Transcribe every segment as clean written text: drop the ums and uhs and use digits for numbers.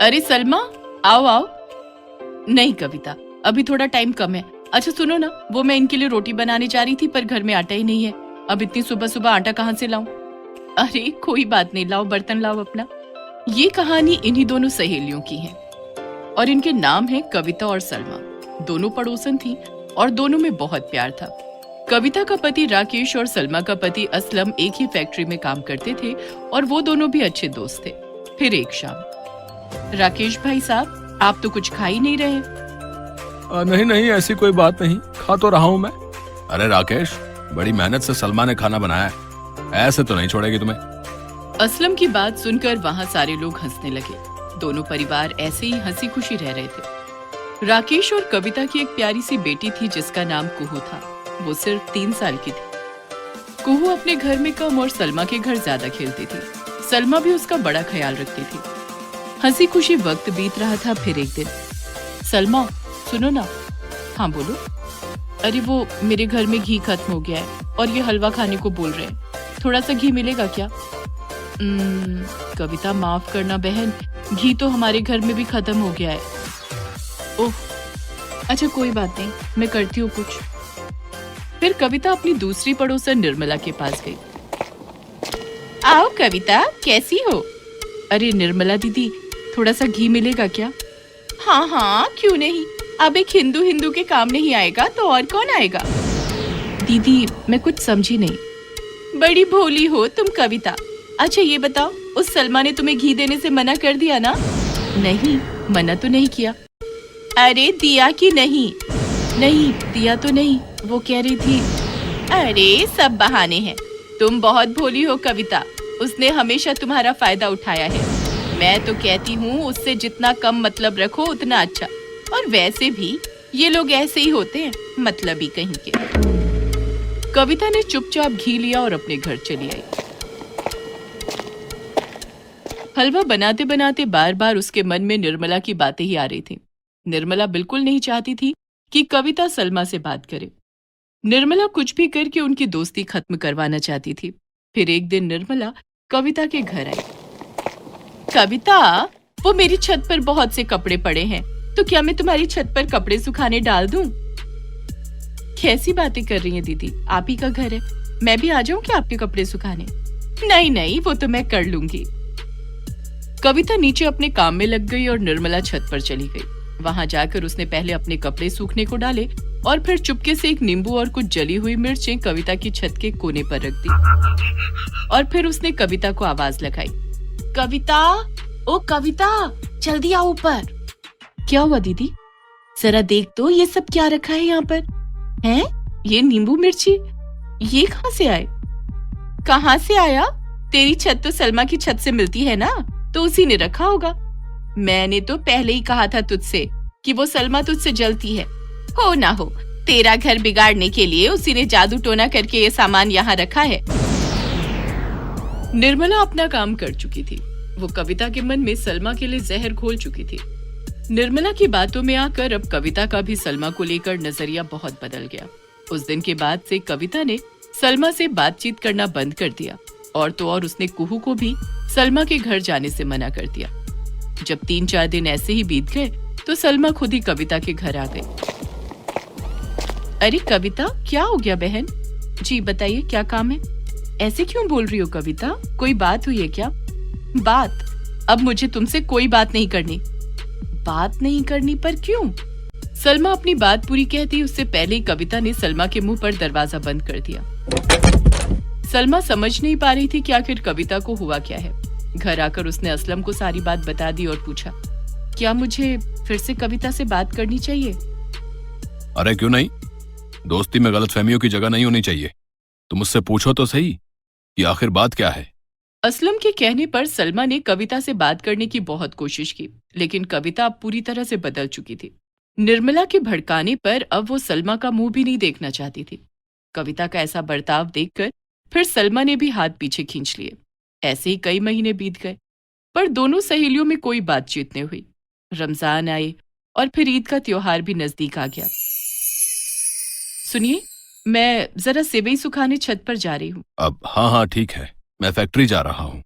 अरे सलमा, आओ आओ। नहीं कविता, अभी थोड़ा टाइम कम है। अच्छा सुनो ना, वो मैं इनके लिए रोटी बनाने जा रही थी पर घर में आटा ही नहीं है। अब इतनी सुबह सुबह आटा कहाँ से लाऊं? अरे कोई बात नहीं, लाओ बर्तन लाओ अपना। ये कहानी इन्हीं दोनों सहेलियों की है और इनके नाम है कविता और सलमा। दोनों पड़ोसन थी और दोनों में बहुत प्यार था। कविता का पति राकेश और सलमा का पति असलम एक ही फैक्ट्री में काम करते थे और वो दोनों भी अच्छे दोस्त थे। फिर एक शाम, राकेश भाई साहब, आप तो कुछ खा ही नहीं रहे। नहीं नहीं, ऐसी कोई बात नहीं, खा तो रहा हूं मैं। अरे राकेश, बड़ी मेहनत से सलमा ने खाना बनाया है, ऐसे तो नहीं छोड़ेगी तुम्हें। असलम की बात सुनकर वहां सारे लोग हंसने लगे। दोनों परिवार ऐसे ही हंसी खुशी रह रहे थे। राकेश और कविता की एक प्यारी सी बेटी थी जिसका नाम कुहू था। वो सिर्फ 3 साल की थी। कुहू अपने घर में कम और सलमा के घर ज्यादा खेलती थी। सलमा भी उसका बड़ा ख्याल रखती थी। हंसी खुशी वक्त बीत रहा था। फिर एक दिन, सलमा सुनो ना। हाँ बोलो। अरे वो मेरे घर में घी खत्म हो गया है और ये हलवा खाने को बोल रहे हैं, थोड़ा सा घी मिलेगा क्या? कविता माफ करना बहन, घी तो हमारे घर में भी खत्म हो गया है। ओह अच्छा कोई बात नहीं, मैं करती हूँ कुछ। फिर कविता अपनी दूसरी पड़ोसन निर्मला के पास गई। आओ कविता, कैसी हो? अरे निर्मला दीदी, थोड़ा सा घी मिलेगा क्या? हाँ हाँ क्यों नहीं, अब एक हिंदू हिंदू के काम नहीं आएगा तो और कौन आएगा? दीदी मैं कुछ समझी नहीं। बड़ी भोली हो तुम कविता। अच्छा ये बताओ, उस सलमा ने तुम्हें घी देने से मना कर दिया ना? नहीं, मना तो नहीं किया। अरे दिया कि नहीं? नहीं दिया तो नहीं, वो कह रही थी। अरे सब बहाने हैं, तुम बहुत भोली हो कविता। उसने हमेशा तुम्हारा फायदा उठाया है। मैं तो कहती हूँ उससे जितना कम मतलब रखो उतना अच्छा। और वैसे भी ये लोग ऐसे ही होते हैं, मतलबी कहीं के। कविता ने चुपचाप घी लिया और अपने घर चली आई। हलवा बनाते बनाते बार बार उसके मन में निर्मला की बातें ही आ रही थी। निर्मला बिल्कुल नहीं चाहती थी कि कविता सलमा से बात करे। निर्मला कुछ भी करके उनकी दोस्ती खत्म करवाना चाहती थी। फिर एक दिन निर्मला कविता के घर आई। कविता, वो मेरी छत पर बहुत से कपड़े पड़े हैं, तो क्या मैं तुम्हारी छत पर कपड़े सुखाने डाल दूं? कैसी बातें कर रही हैं दीदी, आप ही का घर है, मैं भी आ जाऊं क्या आपके कपड़े सुखाने? नहीं नहीं, वो तो मैं कर लूंगी। कविता नीचे अपने काम में लग गई और निर्मला छत पर चली गई। वहां जाकर उसने पहले अपने कपड़े सूखने को डाले और फिर चुपके से एक नींबू और कुछ जली हुई मिर्चें कविता की छत के कोने पर रख दी। और फिर उसने कविता को आवाज लगाई। कविता, ओ कविता, जल्दी आओ ऊपर। क्या हुआ दीदी? जरा देख तो ये सब क्या रखा है यहाँ पर? हैं? ये नींबू मिर्ची, ये कहाँ से आए? कहाँ से आया? तेरी छत तो सलमा की छत से मिलती है ना, तो उसी ने रखा होगा। मैंने तो पहले ही कहा था तुझसे कि वो सलमा तुझसे जलती है। हो ना हो, तेरा घर बिगाड़ने के लिए उसी ने जादू टोना करके ये सामान यहाँ रखा है। निर्मला अपना काम कर चुकी थी। वो कविता के मन में सलमा के लिए जहर घोल चुकी थी। निर्मला की बातों में आकर अब कविता का भी सलमा को लेकर नजरिया बहुत बदल गया। उस दिन के बाद से कविता ने सलमा से बातचीत करना बंद कर दिया और तो और उसने कुहू को भी सलमा के घर जाने से मना कर दिया। जब 3-4 दिन ऐसे ही बीत गए तो सलमा खुद ही कविता के घर आ गई। अरे कविता, क्या हो गया बहन? जी बताइए, क्या काम है? ऐसे क्यों बोल रही हो कविता, कोई बात हुई है क्या? बात? अब मुझे तुमसे कोई बात नहीं करनी। बात नहीं करनी पर क्यों? सलमा अपनी बात पूरी कहती उससे पहले ही कविता ने सलमा के मुंह पर दरवाजा बंद कर दिया। सलमा समझ नहीं पा रही थी कि आखिर कविता को हुआ क्या है। घर आकर उसने असलम को सारी बात बता दी और पूछा, क्या मुझे फिर से कविता से बात करनी चाहिए? अरे क्यों नहीं, दोस्ती में गलतफहमियों की जगह नहीं होनी चाहिए। तुम मुझसे पूछो तो सही कि आखिर बात क्या है। असलम के कहने पर सलमा ने कविता से बात करने की बहुत कोशिश की, लेकिन कविता अब पूरी तरह से बदल चुकी थी। निर्मला के भड़काने पर अब वो सलमा का मुंह भी नहीं देखना चाहती थी। कविता का ऐसा बर्ताव देखकर फिर सलमा ने भी हाथ पीछे खींच लिए। ऐसे ही कई महीने बीत गए, पर दोनों सहेलियों में कोई बातचीत नहीं हुई। रमजान आए और फिर ईद का त्योहार भी नजदीक आ गया। सुनिए, मैं जरा सेवई सुखाने छत पर जा रही हूँ। अब हाँ हाँ ठीक है, मैं फैक्ट्री जा रहा हूँ।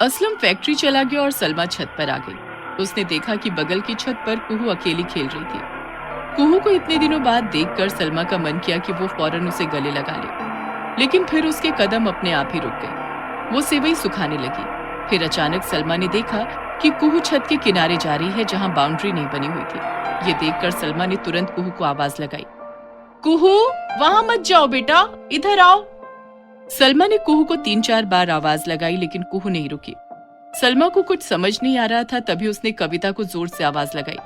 असलम फैक्ट्री चला गया और सलमा छत पर आ गई। उसने देखा कि बगल की छत पर कुहू अकेली खेल रही थी। कुहू को इतने दिनों बाद देखकर सलमा का मन किया कि वो फौरन उसे गले लगा ले, लेकिन फिर उसके कदम अपने आप ही रुक गए। वो सेवई सुखाने लगी। फिर अचानक सलमा ने देखा कि कुहू छत के किनारे जा रही है जहां बाउंड्री नहीं बनी हुई थी। ये देखकर सलमा ने तुरंत कुहू को आवाज लगाई, कुहू, वहां मत जाओ बेटा, इधर आओ। सलमा ने कुहू को 3-4 बार आवाज लगाई, लेकिन कुहू नहीं रुकी। सलमा को कुछ समझ नहीं आ रहा था, तभी उसने कविता को जोर से आवाज लगाई,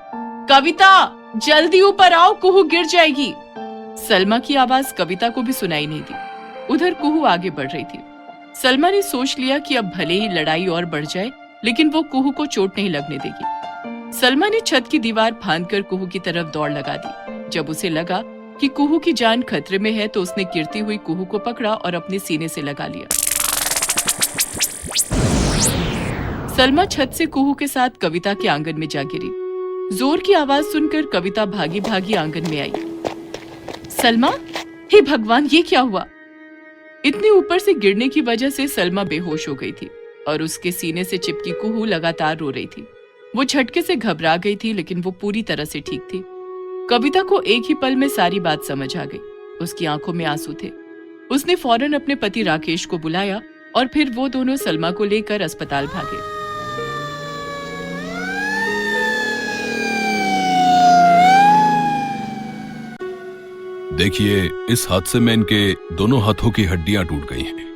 कविता, जल्दी ऊपर आओ, कुहू गिर जाएगी। सलमा की आवाज कविता को भी सुनाई नहीं दी। उधर कुहू आगे बढ़ रही थी। सलमा ने सोच लिया कि अब भले ही लड़ाई और बढ़ जाए, लेकिन वो कुहू को चोट नहीं लगने देगी। सलमा ने छत की दीवार फांदकर कुहू की तरफ दौड़ लगा दी। जब उसे लगा कि कुहू की जान खतरे में है, तो उसने गिरती हुई कुहू को पकड़ा और अपने सीने से लगा लिया। सलमा छत से कुहू के साथ कविता के आंगन में जा गिरी। जोर की आवाज सुनकर कविता भागी भागी आंगन में आई। सलमा, हे भगवान, ये क्या हुआ? इतने ऊपर से गिरने की वजह से सलमा बेहोश हो गई थी और उसके सीने से चिपकी कुहू लगातार रो रही थी। वो झटके से घबरा गई थी, लेकिन वो पूरी तरह से ठीक थी। कविता को एक ही पल में सारी बात समझ आ गई। उसकी आंखों में आंसू थे। उसने फौरन अपने पति राकेश को बुलाया और फिर वो दोनों सलमा को लेकर अस्पताल भागे। देखिए, इस हादसे में इनके दोनों हाथों की हड्डियां टूट गई हैं।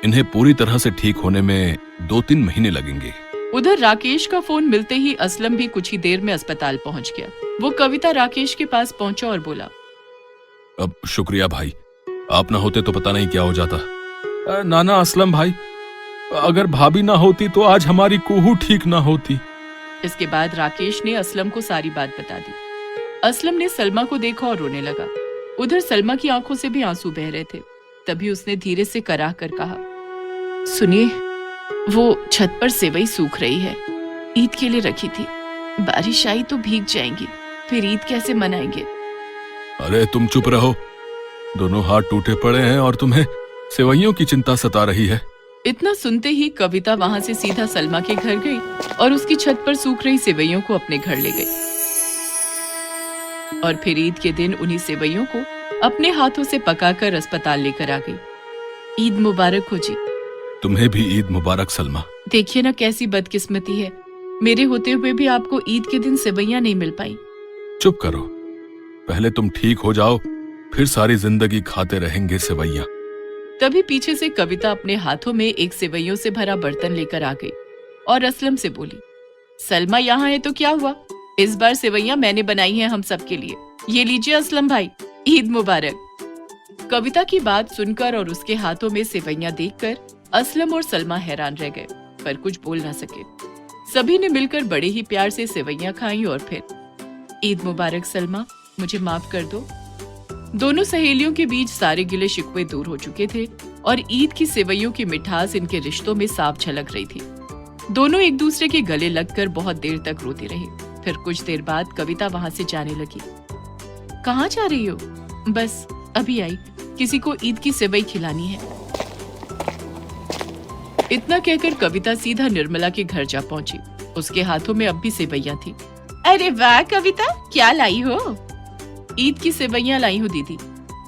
इन्हें पूरी तरह से ठीक होने में 2-3 महीने लगेंगे। उधर राकेश का फोन मिलते ही असलम भी कुछ ही देर में अस्पताल पहुंच गया। वो कविता राकेश के पास पहुंचा और बोला, अब शुक्रिया भाई, आप ना होते तो पता नहीं क्या हो जाता। नाना असलम भाई, अगर भाभी ना होती तो आज हमारी कुहू ठीक ना होती। इसके बाद राकेश ने असलम को सारी बात बता दी। असलम ने सलमा को देखा और रोने लगा। उधर सलमा की आंखों से भी आंसू बह रहे थे। तभी उसने धीरे से कराह कर कहा, सुनिए, वो छत पर सेवई सूख रही है, ईद के लिए रखी थी। बारिश आई तो भीग जाएंगी, फिर ईद कैसे मनाएंगे? अरे तुम चुप रहो, दोनों हाथ टूटे पड़े हैं और तुम्हें सेवइयों की चिंता सता रही है। इतना सुनते ही कविता वहां से सीधा सलमा के घर गई और उसकी छत पर सूख रही सेवइयों को अपने घर ले गई। और फिर ईद के दिन उन्हीं सेवइयों को अपने हाथों से पकाकर अस्पताल लेकर आ गई। ईद मुबारक हो जी। तुम्हें भी ईद मुबारक सलमा। देखिए ना कैसी बदकिस्मती है, मेरे होते हुए भी आपको ईद के दिन सेवइयां नहीं मिल पाई। चुप करो, पहले तुम ठीक हो जाओ, फिर सारी जिंदगी खाते रहेंगे सेवइयां। तभी पीछे से कविता अपने हाथों में एक सेवइयों से भरा बर्तन लेकर आ गई और असलम से बोली, सलमा यहाँ है तो क्या हुआ, इस बार सेवइयां मैंने बनाई हैं हम सबके लिए, ये लीजिए असलम भाई, ईद मुबारक। कविता की बात सुनकर और उसके हाथों में सेवइयां देखकर असलम और सलमा हैरान रह गए, पर कुछ बोल ना सके। सभी ने मिलकर बड़े ही प्यार से सेवइयां खाई और फिर, ईद मुबारक सलमा, मुझे माफ कर दो। दोनों सहेलियों के बीच सारे गिले शिकवे दूर हो चुके थे और ईद की सेवइयों की मिठास इनके रिश्तों में साफ झलक रही थी। दोनों एक दूसरे के गले लगकर बहुत देर तक रोती रही। फिर कुछ देर बाद कविता वहां से जाने लगी। कहाँ जा रही हो? बस अभी आई, किसी को ईद की सेवई खिलानी है। इतना कहकर कविता सीधा निर्मला के घर जा पहुंची। उसके हाथों में अब भी सेवइयां थी। अरे वाह कविता, क्या लाई हो? ईद की सेवइयां लाई हूँ दीदी,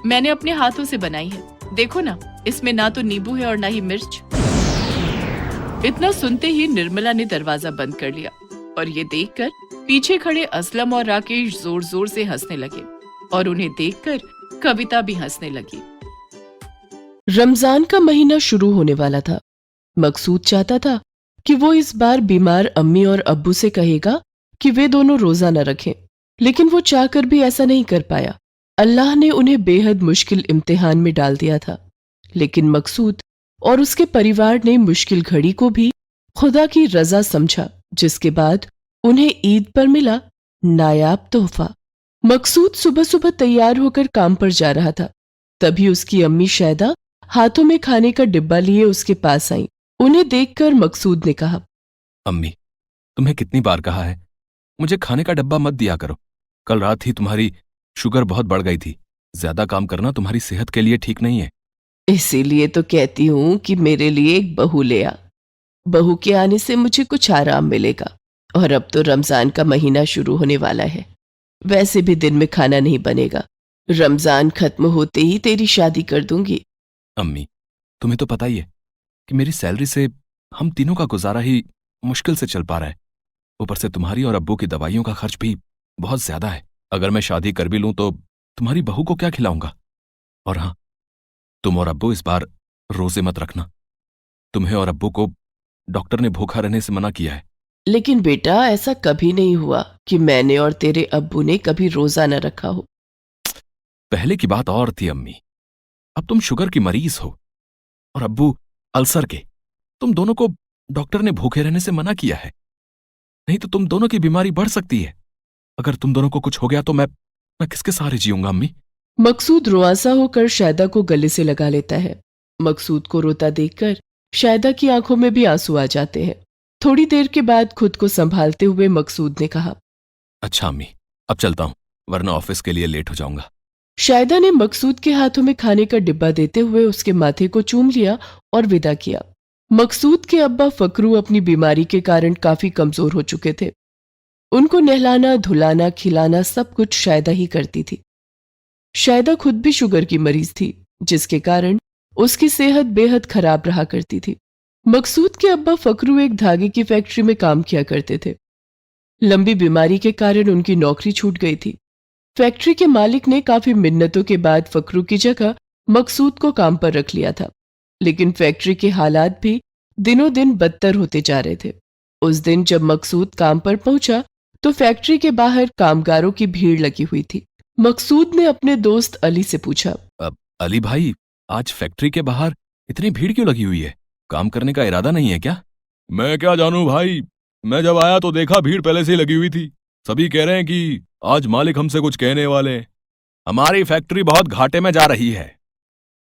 मैंने अपने हाथों से बनाई है। देखो ना, इसमें ना तो नींबू है और ना ही मिर्च। इतना सुनते ही निर्मला ने दरवाजा बंद कर लिया और ये देखकर पीछे खड़े असलम और राकेश जोर जोर से हंसने लगे और उन्हें देखकर कविता भी हंसने लगी। रमजान का महीना शुरू होने वाला था। मकसूद चाहता था कि वो इस बार बीमार अम्मी और अब्बू से कहेगा कि वे दोनों रोजा न रखें, लेकिन वो चाहकर भी ऐसा नहीं कर पाया। अल्लाह ने उन्हें बेहद मुश्किल इम्तिहान में डाल दिया था, लेकिन मकसूद और उसके परिवार ने मुश्किल घड़ी को भी खुदा की रजा समझा, जिसके बाद उन्हें ईद पर मिला नायाब तोहफा। मकसूद सुबह सुबह तैयार होकर काम पर जा रहा था। तभी उसकी अम्मी शैदा हाथों में खाने का डिब्बा लिए उसके पास आई। उन्हें देखकर मकसूद ने कहा, अम्मी, तुम्हें कितनी बार कहा है मुझे खाने का डब्बा मत दिया करो। कल रात ही तुम्हारी शुगर बहुत बढ़ गई थी। ज्यादा काम करना तुम्हारी सेहत के लिए ठीक नहीं है। इसीलिए तो कहती हूँ कि मेरे लिए एक बहू ले आ। बहू के आने से मुझे कुछ आराम मिलेगा। और अब तो रमजान का महीना शुरू होने वाला है, वैसे भी दिन में खाना नहीं बनेगा। रमजान खत्म होते ही तेरी शादी कर दूंगी। अम्मी, तुम्हें तो पता ही है कि मेरी सैलरी से हम तीनों का गुजारा ही मुश्किल से चल पा रहा है। ऊपर से तुम्हारी और अब्बू की दवाइयों का खर्च भी बहुत ज्यादा है। अगर मैं शादी कर भी लूं तो तुम्हारी बहू को क्या खिलाऊंगा? और हाँ, तुम और अब्बू इस बार रोजे मत रखना। तुम्हें और अब्बू को डॉक्टर ने भूखा रहने से मना किया है। लेकिन बेटा, ऐसा कभी नहीं हुआ कि मैंने और तेरे अब्बू ने कभी रोजा न रखा हो। पहले की बात और थी अम्मी, अब तुम शुगर की मरीज हो और अब्बू अल्सर के। तुम दोनों को डॉक्टर ने भूखे रहने से मना किया है, नहीं तो तुम दोनों की बीमारी बढ़ सकती है। अगर तुम दोनों को कुछ हो गया तो मैं किसके सहारे जीऊंगा अम्मी? मकसूद रुआसा होकर शायदा को गले से लगा लेता है। मकसूद को रोता देखकर शायदा की आंखों में भी आंसू आ जाते हैं। थोड़ी देर के बाद खुद को संभालते हुए मकसूद ने कहा, अच्छा अम्मी, अब चलता हूं, वरना ऑफिस के लिए लेट हो जाऊंगा। शायदा ने मकसूद के हाथों में खाने का डिब्बा देते हुए उसके माथे को चूम लिया और विदा किया। मकसूद के अब्बा फकरू अपनी बीमारी के कारण काफी कमजोर हो चुके थे। उनको नहलाना, धुलाना, खिलाना सब कुछ शायदा ही करती थी। शायदा खुद भी शुगर की मरीज थी, जिसके कारण उसकी सेहत बेहद खराब रहा करती थी। मकसूद के अब्बा फकरू एक धागे की फैक्ट्री में काम किया करते थे। लंबी बीमारी के कारण उनकी नौकरी छूट गई थी। फैक्ट्री के मालिक ने काफी मिन्नतों के बाद फकरू की जगह मकसूद को काम पर रख लिया था, लेकिन फैक्ट्री के हालात भी दिनों दिन बदतर होते जा रहे थे। उस दिन जब मकसूद काम पर पहुंचा तो फैक्ट्री के बाहर कामगारों की भीड़ लगी हुई थी। मकसूद ने अपने दोस्त अली से पूछा, अली भाई, आज फैक्ट्री के बाहर इतनी भीड़ क्यों लगी हुई है? काम करने का इरादा नहीं है क्या? मैं क्या जानूं भाई, मैं जब आया तो देखा भीड़ पहले से ही लगी हुई थी। सभी कह रहे हैं कि आज मालिक हमसे कुछ कहने वाले हैं। हमारी फैक्ट्री बहुत घाटे में जा रही है।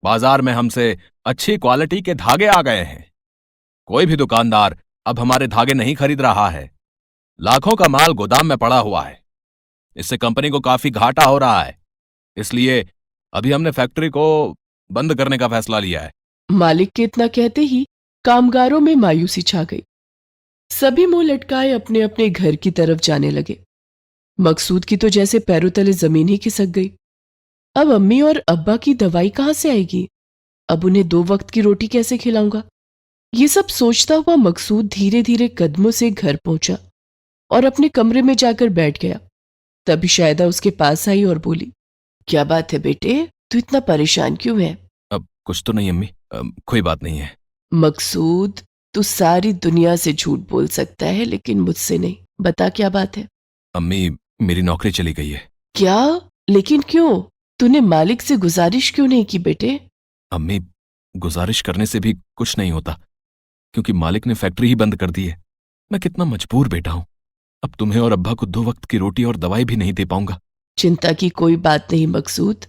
बाजार में हमसे अच्छी क्वालिटी के धागे आ गए हैं। कोई भी दुकानदार अब हमारे धागे नहीं खरीद रहा है। लाखों का माल गोदाम में पड़ा हुआ है। इससे कंपनी को काफी घाटा हो रहा है। इसलिए अभी हमने फैक्ट्री को बंद करने का फैसला लिया है। मालिक के इतना कहते ही कामगारों में मायूसी छा गई। सभी मुंह लटकाए अपने अपने घर की तरफ जाने लगे। मकसूद की तो जैसे पैरों तले जमीन ही खिसक गई। अब अम्मी और अब्बा की दवाई कहां से आएगी? अब उन्हें 2 वक्त की रोटी कैसे खिलाऊंगा? ये सब सोचता हुआ मकसूद धीरे धीरे कदमों से घर पहुंचा और अपने कमरे में जाकर बैठ गया। तभी शायदा उसके पास आई और बोली, क्या बात है बेटे, तू इतना परेशान क्यों है? अब कुछ तो नहीं अम्मी, कोई बात नहीं है। मकसूद, तू सारी दुनिया से झूठ बोल सकता है लेकिन मुझसे नहीं। बता क्या बात है? अम्मी, मेरी नौकरी चली गई है। क्या? लेकिन क्यों? तूने मालिक से गुजारिश क्यों नहीं की बेटे? अम्मी, गुजारिश करने से भी कुछ नहीं होता, क्योंकि मालिक ने फैक्ट्री ही बंद कर दी है। मैं कितना मजबूर बेटा हूं। अब तुम्हें और अब्बा को 2 वक्त की रोटी और दवाई भी नहीं दे पाऊंगा। चिंता की कोई बात नहीं मकसूद।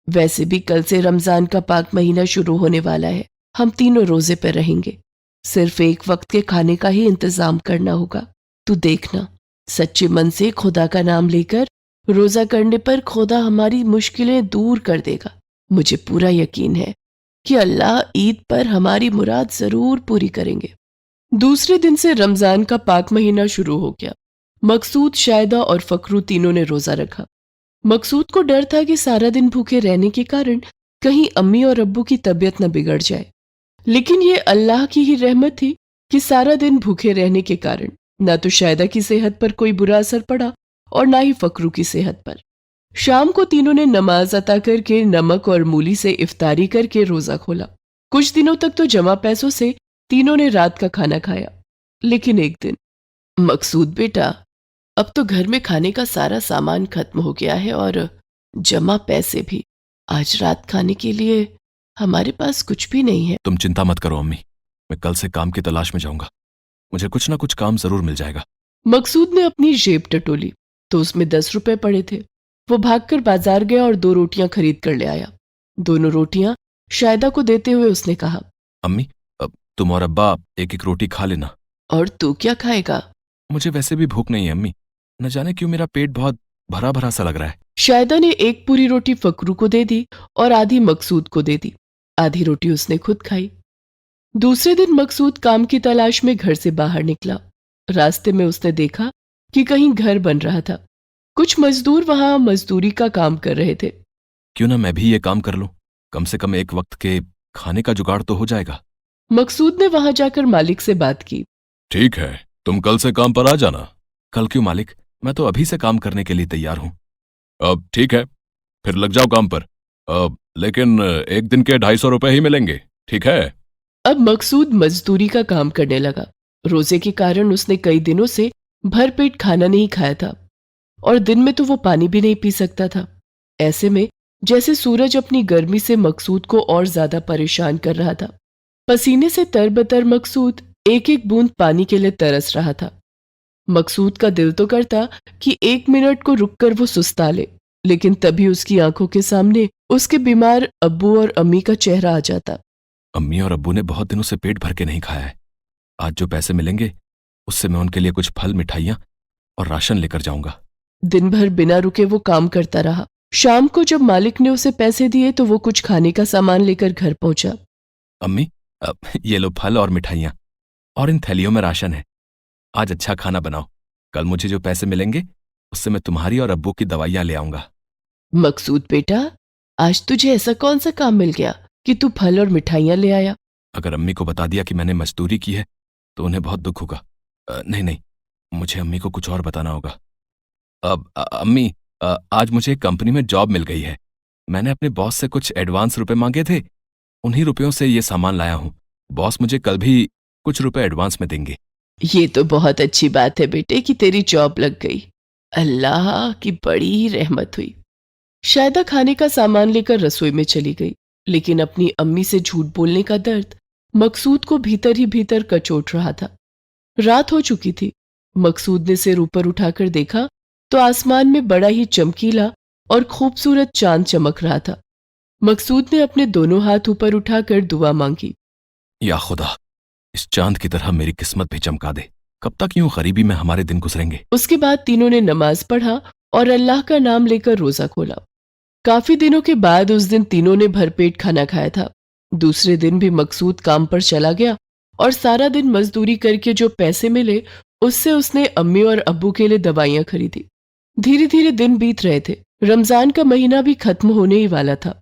वैसे भी कल से रमजान का पाक महीना शुरू होने वाला है। हम तीनों रोजे पर रहेंगे। सिर्फ 1 वक्त के खाने का ही इंतजाम करना होगा। तू देखना, सच्चे मन से खुदा का नाम लेकर रोजा करने पर खुदा हमारी मुश्किलें दूर कर देगा। मुझे पूरा यकीन है कि अल्लाह ईद पर हमारी मुराद जरूर पूरी करेंगे। दूसरे दिन से रमजान का पाक महीना शुरू हो गया। मकसूद, शायदा और फकरू तीनों ने रोजा रखा। मकसूद को डर था कि सारा दिन भूखे रहने के कारण कहीं अम्मी और अब्बू की तबीयत न बिगड़ जाए, लेकिन ये अल्लाह की ही रहमत थी कि सारा दिन भूखे रहने के कारण न तो शायदा की सेहत पर कोई बुरा असर पड़ा और ना ही फकरू की सेहत पर। शाम को तीनों ने नमाज अता करके नमक और मूली से इफ्तारी करके रोजा खोला। कुछ दिनों तक तो जमा पैसों से तीनों ने रात का खाना खाया। लेकिन एक दिन, मकसूद बेटा, अब तो घर में खाने का सारा सामान खत्म हो गया है और जमा पैसे भी। आज रात खाने के लिए हमारे पास कुछ भी नहीं है। तुम चिंता मत करो अम्मी, मैं कल से काम की तलाश में जाऊंगा। मुझे कुछ ना कुछ काम जरूर मिल जाएगा। मकसूद ने अपनी जेब टटोली तो उसमें 10 रुपए पड़े थे। वो भागकर बाजार गया और 2 रोटियां खरीद कर ले आया। दोनों रोटियां शायदा को देते हुए उसने कहा, अम्मी, अब तुम और अब्बा 1-1 रोटी खा लेना। और तू क्या खाएगा? मुझे वैसे भी भूख नहीं है अम्मी। न जाने क्यों मेरा पेट बहुत भरा भरा सा लग रहा है। शायदा ने 1 पूरी रोटी फकरू को दे दी और आधी मकसूद को दे दी। आधी रोटी उसने खुद खाई। दूसरे दिन मकसूद काम की तलाश में घर से बाहर निकला। रास्ते में उसने देखा कि कहीं घर बन रहा था। कुछ मजदूर वहां मजदूरी का काम कर रहे थे। क्यों ना मैं भी ये काम कर लूं, कम से कम एक वक्त के खाने का जुगाड़ तो हो जाएगा। मकसूद ने वहां जाकर मालिक से बात की। ठीक है, तुम कल से काम पर आ जाना। कल क्यों मालिक, मैं तो अभी से काम करने के लिए तैयार हूं। अब ठीक है, फिर लग जाओ काम पर। लेकिन एक दिन के 250 रुपए ही मिलेंगे, ठीक है? अब मकसूद मजदूरी का काम करने लगा। रोजे के कारण उसने कई दिनों से भरपेट खाना नहीं खाया था और दिन में तो वो पानी भी नहीं पी सकता था। ऐसे में जैसे सूरज अपनी गर्मी से मकसूद को और ज्यादा परेशान कर रहा था। पसीने से तरबतर मकसूद एक एक बूंद पानी के लिए तरस रहा था। मकसूद का दिल तो करता कि 1 मिनट को रुककर वो सुस्ता ले, लेकिन तभी उसकी आंखों के सामने उसके बीमार अब्बू और अम्मी का चेहरा आ जाता। अम्मी और अब्बू ने बहुत दिनों से पेट भर के नहीं खाया है। आज जो पैसे मिलेंगे उससे मैं उनके लिए कुछ फल, मिठाइयां और राशन लेकर जाऊंगा। दिन भर बिना रुके वो काम करता रहा। शाम को जब मालिक ने उसे पैसे दिए तो वो कुछ खाने का सामान लेकर घर पहुंचा। अम्मी, ये लो फल और मिठाइयां, और इन थैलियों में राशन है। आज अच्छा खाना बनाओ, कल मुझे जो पैसे मिलेंगे उससे मैं तुम्हारी और अब्बू की दवाइयां ले आऊंगा। मकसूद बेटा, आज तुझे ऐसा कौन सा काम मिल गया कि तू फल और मिठाइयां ले आया? अगर अम्मी को बता दिया कि मैंने मजदूरी की है तो उन्हें बहुत दुख होगा। नहीं नहीं, मुझे अम्मी को कुछ और बताना होगा। अब अम्मी, आज मुझे एक कंपनी में जॉब मिल गई है। मैंने अपने बॉस से कुछ एडवांस रुपए मांगे थे, उन्हीं रुपयों से ये सामान लाया हूं। बॉस मुझे कल भी कुछ रुपए एडवांस में देंगे। ये तो बहुत अच्छी बात है बेटे कि तेरी जॉब लग गई। अल्लाह की बड़ी ही रहमत हुई। शायदा खाने का सामान लेकर रसोई में चली गई, लेकिन अपनी अम्मी से झूठ बोलने का दर्द मकसूद को भीतर ही भीतर कचोट रहा था। रात हो चुकी थी। मकसूद ने सिर ऊपर उठाकर देखा तो आसमान में बड़ा ही चमकीला और खूबसूरत चांद चमक रहा था। मकसूद ने अपने दोनों हाथ ऊपर उठाकर दुआ मांगी। या खुदा, इस चांद की तरह मेरी किस्मत भी चमका दे। कब तक यूं गरीबी में हमारे दिन गुजरेंगे? उसके बाद तीनों ने नमाज पढ़ा और अल्लाह का नाम लेकर रोजा खोला। काफी दिनों के बाद उस दिन तीनों ने भरपेट खाना खाया था। दूसरे दिन भी मकसूद काम पर चला गया और सारा दिन मजदूरी करके जो पैसे मिले उससे उसने अम्मी और अब्बू के लिए दवाइयां खरीदी। धीरे धीरे दिन बीत रहे थे। रमजान का महीना भी खत्म होने ही वाला था।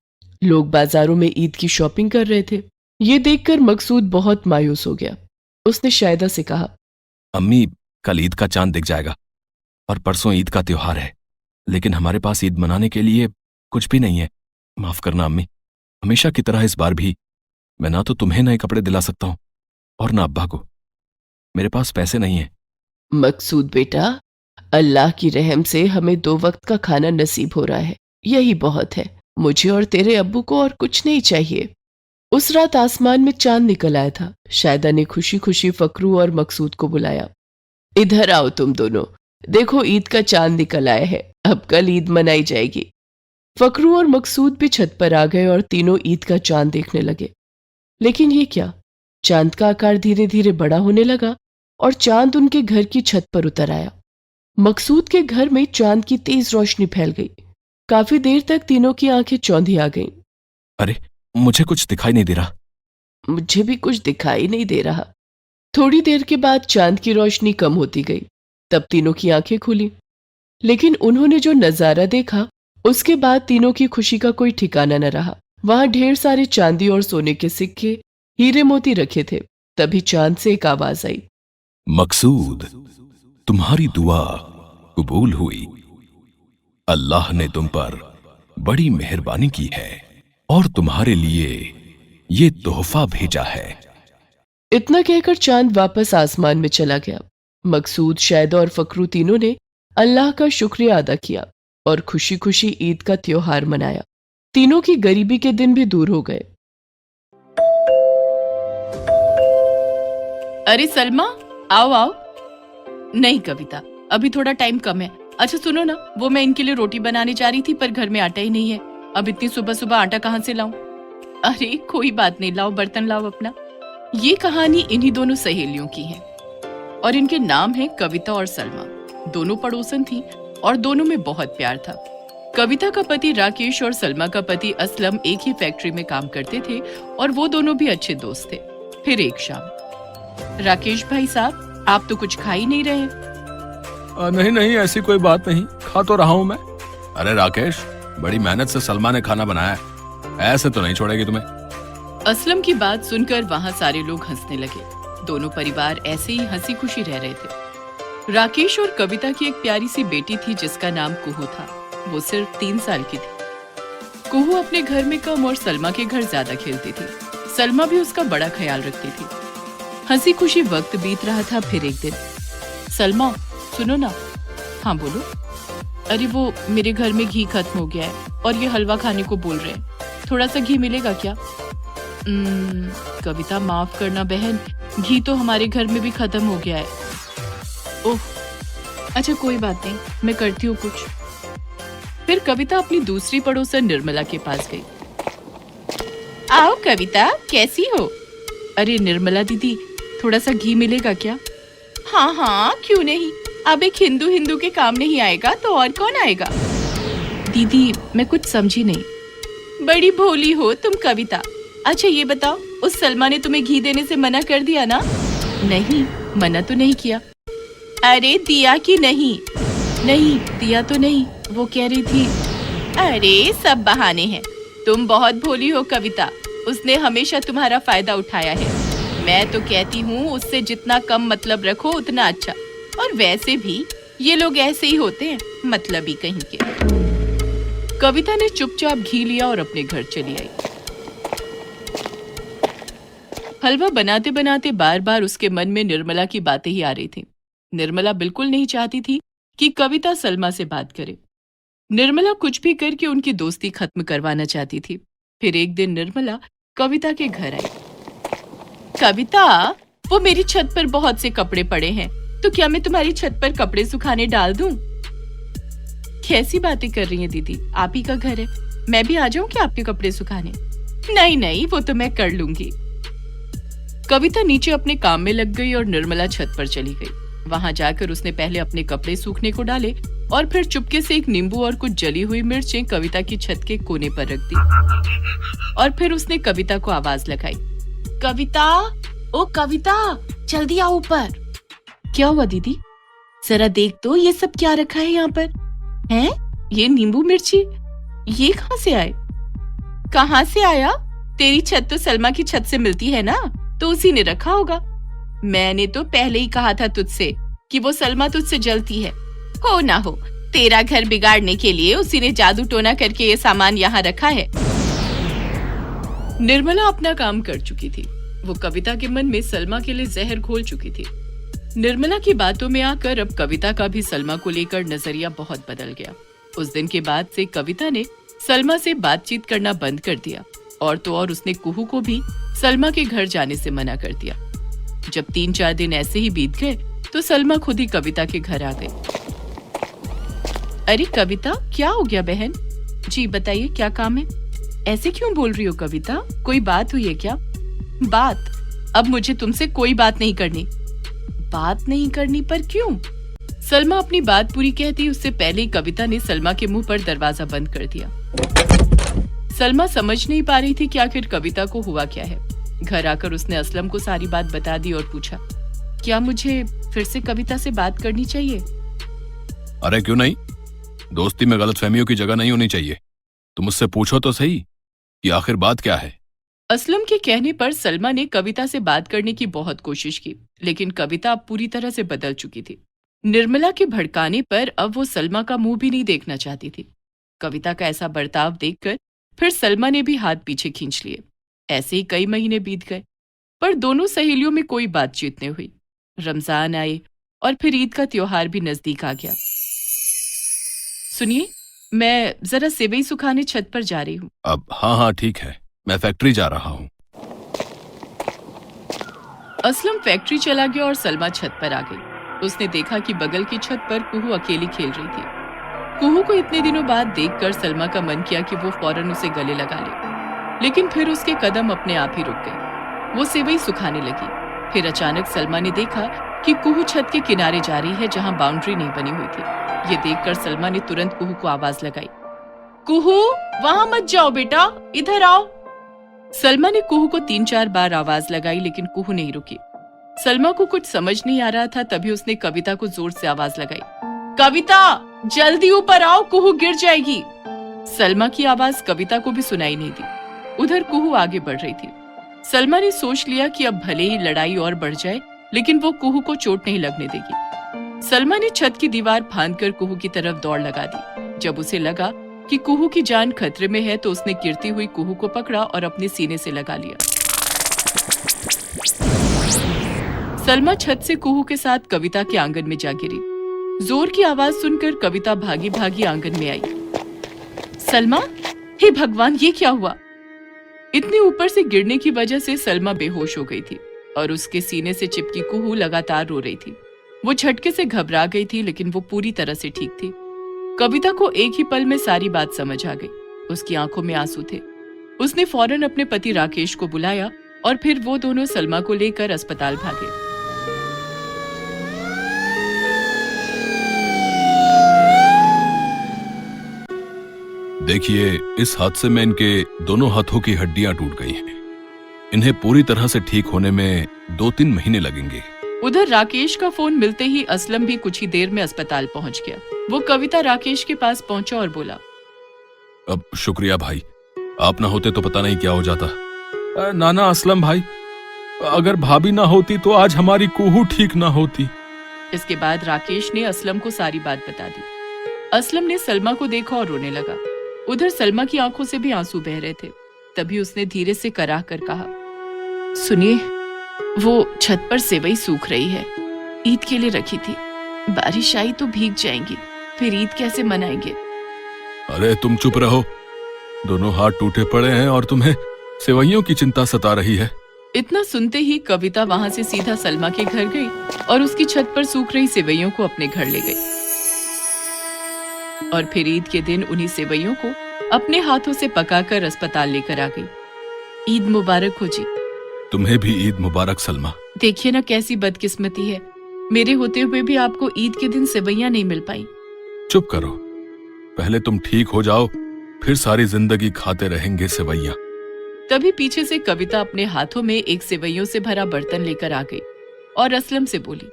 लोग बाजारों में ईद की शॉपिंग कर रहे थे। ये देखकर मकसूद बहुत मायूस हो गया। उसने शायदा से कहा, अम्मी, कल ईद का चांद दिख जाएगा और परसों ईद का त्योहार है, लेकिन हमारे पास ईद मनाने के लिए कुछ भी नहीं है। माफ करना अम्मी, हमेशा की तरह इस बार भी मैं ना तो तुम्हें नए कपड़े दिला सकता हूं और ना अब्बा को। मेरे पास पैसे नहीं है। मकसूद बेटा, अल्लाह की रहम से हमें 2 वक्त का खाना नसीब हो रहा है, यही बहुत है। मुझे और तेरे अब्बू को और कुछ नहीं चाहिए। उस रात आसमान में चांद निकल आया था। शायदा ने खुशी खुशी फकरू और मकसूद को बुलाया। इधर आओ तुम दोनों, देखो ईद का चांद निकल आया है। अब कल ईद मनाई जाएगी। फकरू और मकसूद भी छत पर आ गए और तीनों ईद का चांद देखने लगे। लेकिन ये क्या, चांद का आकार धीरे धीरे बड़ा होने लगा और चांद उनके घर की छत पर उतर आया। मकसूद के घर में चांद की तेज रोशनी फैल गई। काफी देर तक तीनों की आंखें चौंधी आ गईं। अरे, मुझे कुछ दिखाई नहीं दे रहा। मुझे भी कुछ दिखाई नहीं दे रहा। थोड़ी देर के बाद चांद की रोशनी कम होती गई। तब तीनों की आंखें खुली, लेकिन उन्होंने जो नजारा देखा उसके बाद तीनों की खुशी का कोई ठिकाना न रहा। वहां ढेर सारे चांदी और सोने के सिक्के, हीरे मोती रखे थे। तभी चांद से एक आवाज आई, मकसूद, तुम्हारी दुआ कबूल हुई। अल्लाह ने तुम पर बड़ी मेहरबानी की है और तुम्हारे लिए ये तोहफा भेजा है। इतना कहकर चांद वापस आसमान में चला गया। मकसूद, शायदा और फकरू तीनों ने अल्लाह का शुक्रिया अदा किया और खुशी खुशी ईद का त्योहार मनाया। तीनों की गरीबी के दिन भी दूर हो गए। अरे सलमा, आओ आओ। नहीं कविता, अभी थोड़ा टाइम कम है। अच्छा सुनो ना, वो मैं इनके लिए रोटी बनाने जा रही थी पर घर में आटा ही नहीं है। अब इतनी सुबह सुबह आटा कहाँ से लाऊं? अरे कोई बात नहीं, लाओ बर्तन लाओ अपना। ये कहानी इन्हीं दोनों सहेलियों की है और इनके नाम है कविता और सलमा। दोनों पड़ोसन थी और दोनों में बहुत प्यार था। कविता का पति राकेश और सलमा का पति असलम एक ही फैक्ट्री में काम करते थे और वो दोनों भी अच्छे दोस्त थे। फिर एक शाम। राकेश भाई साहब, आप तो कुछ खा ही नहीं रहे। नहीं नहीं, ऐसी कोई बात नहीं, खा तो रहा हूं मैं। अरे राकेश, बड़ी मेहनत से सलमा ने खाना बनाया है, ऐसे तो नहीं छोड़ेगी तुम्हें। असलम की बात सुनकर वहां सारे लोग हंसने लगे। दोनों परिवार ऐसे ही हंसी खुशी रह रहे थे। राकेश और कविता की एक प्यारी सी बेटी थी जिसका नाम कुहू था। वो सिर्फ 3 साल की थी। कुहू अपने घर में कम और सलमा के घर ज्यादा खेलती थी। सलमा भी उसका बड़ा ख्याल रखती थी। हंसी खुशी वक्त बीत रहा था। फिर एक दिन, सलमा सुनो ना। हाँ बोलो। अरे वो मेरे घर में घी खत्म हो गया है और ये हलवा खाने को बोल रहे हैं, थोड़ा सा घी मिलेगा क्या? कविता माफ करना बहन, घी तो हमारे घर में भी खत्म हो गया है। ओह अच्छा कोई बात नहीं, मैं करती हूँ कुछ। फिर कविता अपनी दूसरी पड़ोसन निर्मला के पास गई। आओ कविता, कैसी हो? अरे निर्मला दीदी, थोड़ा सा घी मिलेगा क्या? हाँ हाँ क्यों नहीं, अब एक हिंदू हिंदू के काम नहीं आएगा तो और कौन आएगा? दीदी मैं कुछ समझी नहीं। बड़ी भोली हो तुम कविता। अच्छा ये बताओ, उस सलमा ने तुम्हें घी देने से मना कर दिया ना? नहीं, मना तो नहीं किया। अरे दिया कि नहीं? नहीं दिया तो नहीं, वो कह रही थी। अरे सब बहाने हैं, तुम बहुत भोली हो कविता। उसने हमेशा तुम्हारा फायदा उठाया है। मैं तो कहती हूँ उससे जितना कम मतलब रखो उतना अच्छा। और वैसे भी ये लोग ऐसे ही होते हैं, मतलब ही कहीं के। कविता ने चुपचाप घी लिया और अपने घर चली आई। हलवा बनाते बनाते बार बार उसके मन में निर्मला की बातें ही आ रही थी। निर्मला बिल्कुल नहीं चाहती थी कि कविता सलमा से बात करे। निर्मला कुछ भी करके उनकी दोस्ती खत्म करवाना चाहती थी। फिर एक दिन निर्मला कविता के घर आई। कविता, वो मेरी छत पर बहुत से कपड़े पड़े हैं, तो क्या मैं तुम्हारी छत पर कपड़े सुखाने डाल दूं? कैसी बातें कर रही हैं दीदी, आप ही का घर है, मैं भी आ जाऊं क्या आपके कपड़े सुखाने? नहीं नहीं, वो तो मैं कर लूंगी। कविता नीचे अपने काम में लग गई और निर्मला छत पर चली गई। वहां जाकर उसने पहले अपने कपड़े सूखने को डाले और फिर चुपके से एक नींबू और कुछ जली हुई मिर्चें कविता की छत के कोने पर रख दी। और फिर उसने कविता को आवाज लगाई। कविता, ओ कविता, जल्दी आओ ऊपर। क्या हुआ दीदी? जरा देख तो ये सब क्या रखा है यहाँ पर? हैं? ये नींबू मिर्ची, ये कहाँ से आए? कहाँ से आया? तेरी छत तो सलमा की छत से मिलती है ना, तो उसी ने रखा होगा। मैंने तो पहले ही कहा था तुझसे कि वो सलमा तुझसे जलती है। हो ना हो, तेरा घर बिगाड़ने के लिए उसी ने जादू टोना करके ये सामान यहाँ रखा है। निर्मला अपना काम कर चुकी थी। वो कविता के मन में सलमा के लिए जहर घोल चुकी थी। निर्मला की बातों में आकर अब कविता का भी सलमा को लेकर नजरिया बहुत बदल गया। उस दिन के बाद से कविता ने सलमा से बातचीत करना बंद कर दिया और तो और उसने कुहू को भी सलमा के घर जाने से मना कर दिया। जब 3-4 दिन ऐसे ही बीत गए तो सलमा खुद ही कविता के घर आ गई। अरे कविता, क्या हो गया बहन? जी बताइए, क्या काम है? ऐसे क्यों बोल रही हो कविता, कोई बात हुई है क्या? बात? अब मुझे तुमसे कोई बात नहीं करनी। बात नहीं करनी पर क्यों? सलमा अपनी बात पूरी कहती उससे पहले ही कविता ने सलमा के मुंह पर दरवाजा बंद कर दिया। सलमा समझ नहीं पा रही थी कि आखिर कविता को हुआ क्या है। घर आकर उसने असलम को सारी बात बता दी और पूछा, क्या मुझे फिर से कविता से बात करनी चाहिए? अरे क्यों नहीं, दोस्ती में गलतफहमियों की जगह नहीं होनी चाहिए। तुम मुझसे पूछो तो सही कि आखिर बात क्या है। असलम के कहने पर सलमा ने कविता से बात करने की बहुत कोशिश की, लेकिन कविता अब पूरी तरह से बदल चुकी थी। निर्मला के भड़काने पर अब वो सलमा का मुंह भी नहीं देखना चाहती थी। कविता का ऐसा बर्ताव देखकर फिर सलमा ने भी हाथ पीछे खींच लिए। ऐसे ही कई महीने बीत गए, पर दोनों सहेलियों में कोई बातचीत नहीं हुई। रमजान आए और फिर ईद का त्योहार भी नजदीक आ गया। सुनिए, मैं जरा सेवई सुखाने छत पर जा रही हूँ। अब हाँ ठीक है, मैं फैक्ट्री जा रहा हूँ। असलम फैक्ट्री चला गया और सलमा छत पर आ गई। उसने देखा कि बगल की छत पर कुहू अकेली खेल रही थी। कुहू को इतने दिनों बाद देखकर सलमा का मन किया कि वो फौरन उसे गले लगा ले, लेकिन फिर उसके कदम अपने आप ही रुक गए। वो सेवई सुखाने लगी। फिर अचानक सलमा ने देखा कि कुहू छत के किनारे जा रही है जहां बाउंड्री नहीं बनी हुई थी। ये देखकर सलमा ने तुरंत कुहू को आवाज लगाई, कुहू वहां मत जाओ बेटा, इधर आओ। सलमा ने कुहू को 3-4 बार आवाज लगाई लेकिन कुहू नहीं रुकी। सलमा को कुछ समझ नहीं आ रहा था, तभी उसने कविता को जोर से आवाज लगाई, कविता जल्दी ऊपर आओ, कुहू गिर जाएगी। सलमा की आवाज कविता को भी सुनाई नहीं दी। उधर कुहू आगे बढ़ रही थी। सलमा ने सोच लिया कि अब भले ही लड़ाई और बढ़ जाए लेकिन वो कुहू को चोट नहीं लगने देगी। सलमा ने छत की दीवार फांदकर कुहू की तरफ दौड़ लगा दी। जब उसे लगा कि कुहू की जान खतरे में है तो उसने गिरती हुई कुहू को पकड़ा और अपने सीने से लगा लिया। सलमा छत से कुहू के साथ कविता के आंगन में जा गिरी। जोर की आवाज सुनकर कविता भागी भागी आंगन में आई। सलमा, हे भगवान, ये क्या हुआ? इतनी ऊपर से गिरने की वजह से सलमा बेहोश हो गई थी और उसके सीने से चिपकी कुहू लगातार रो रही थी। वो झटके से घबरा गई थी लेकिन वो पूरी तरह से ठीक थी। कविता को एक ही पल में सारी बात समझ आ गई। उसकी आंखों में आंसू थे। उसने फौरन अपने पति राकेश को बुलाया और फिर वो दोनों सलमा को लेकर अस्पताल भागे। देखिए, इस हादसे में इनके दोनों हाथों की हड्डियां टूट गई हैं। इन्हें पूरी तरह से ठीक होने में 2-3 महीने लगेंगे। उधर राकेश का फोन मिलते ही असलम भी कुछ ही देर में अस्पताल पहुंच गया। वो कविता राकेश के पास पहुंचा और बोला, अब शुक्रिया भाई, आप ना होते तो पता नहीं क्या हो जाता। नाना असलम भाई, अगर भाभी ना होती तो आज हमारी कुहू ठीक ना होती। इसके बाद राकेश ने असलम को सारी बात बता दी। असलम ने सलमा को देखा और रोने लगा। उधर सलमा की आंखों से भी आंसू बह रहे थे। तभी उसने धीरे से कराह कर कहा, सुनिए, वो छत पर सेवई सूख रही है, ईद के लिए रखी थी। बारिश आई तो भीग जाएंगी, फिर ईद कैसे मनाएंगे? अरे तुम चुप रहो, दोनों हाथ टूटे पड़े हैं और तुम्हें सेवइयों की चिंता सता रही है। इतना सुनते ही कविता वहां से सीधा सलमा के घर गई और उसकी छत पर सूख रही सेवइयों को अपने घर ले गई और फिर ईद के दिन उन्हीं सेवइयों को अपने हाथों से पकाकर अस्पताल लेकर आ गई। ईद मुबारक हो जी। तुम्हें भी ईद मुबारक सलमा। देखिए ना कैसी बदकिस्मती है, मेरे होते हुए भी आपको ईद के दिन सेवइयां नहीं मिल पाई। चुप करो, पहले तुम ठीक हो जाओ, फिर सारी जिंदगी खाते रहेंगे सेवइयां। तभी पीछे से कविता अपने हाथों में एक सेवइयों से भरा बर्तन लेकर आ गई और असलम से बोली,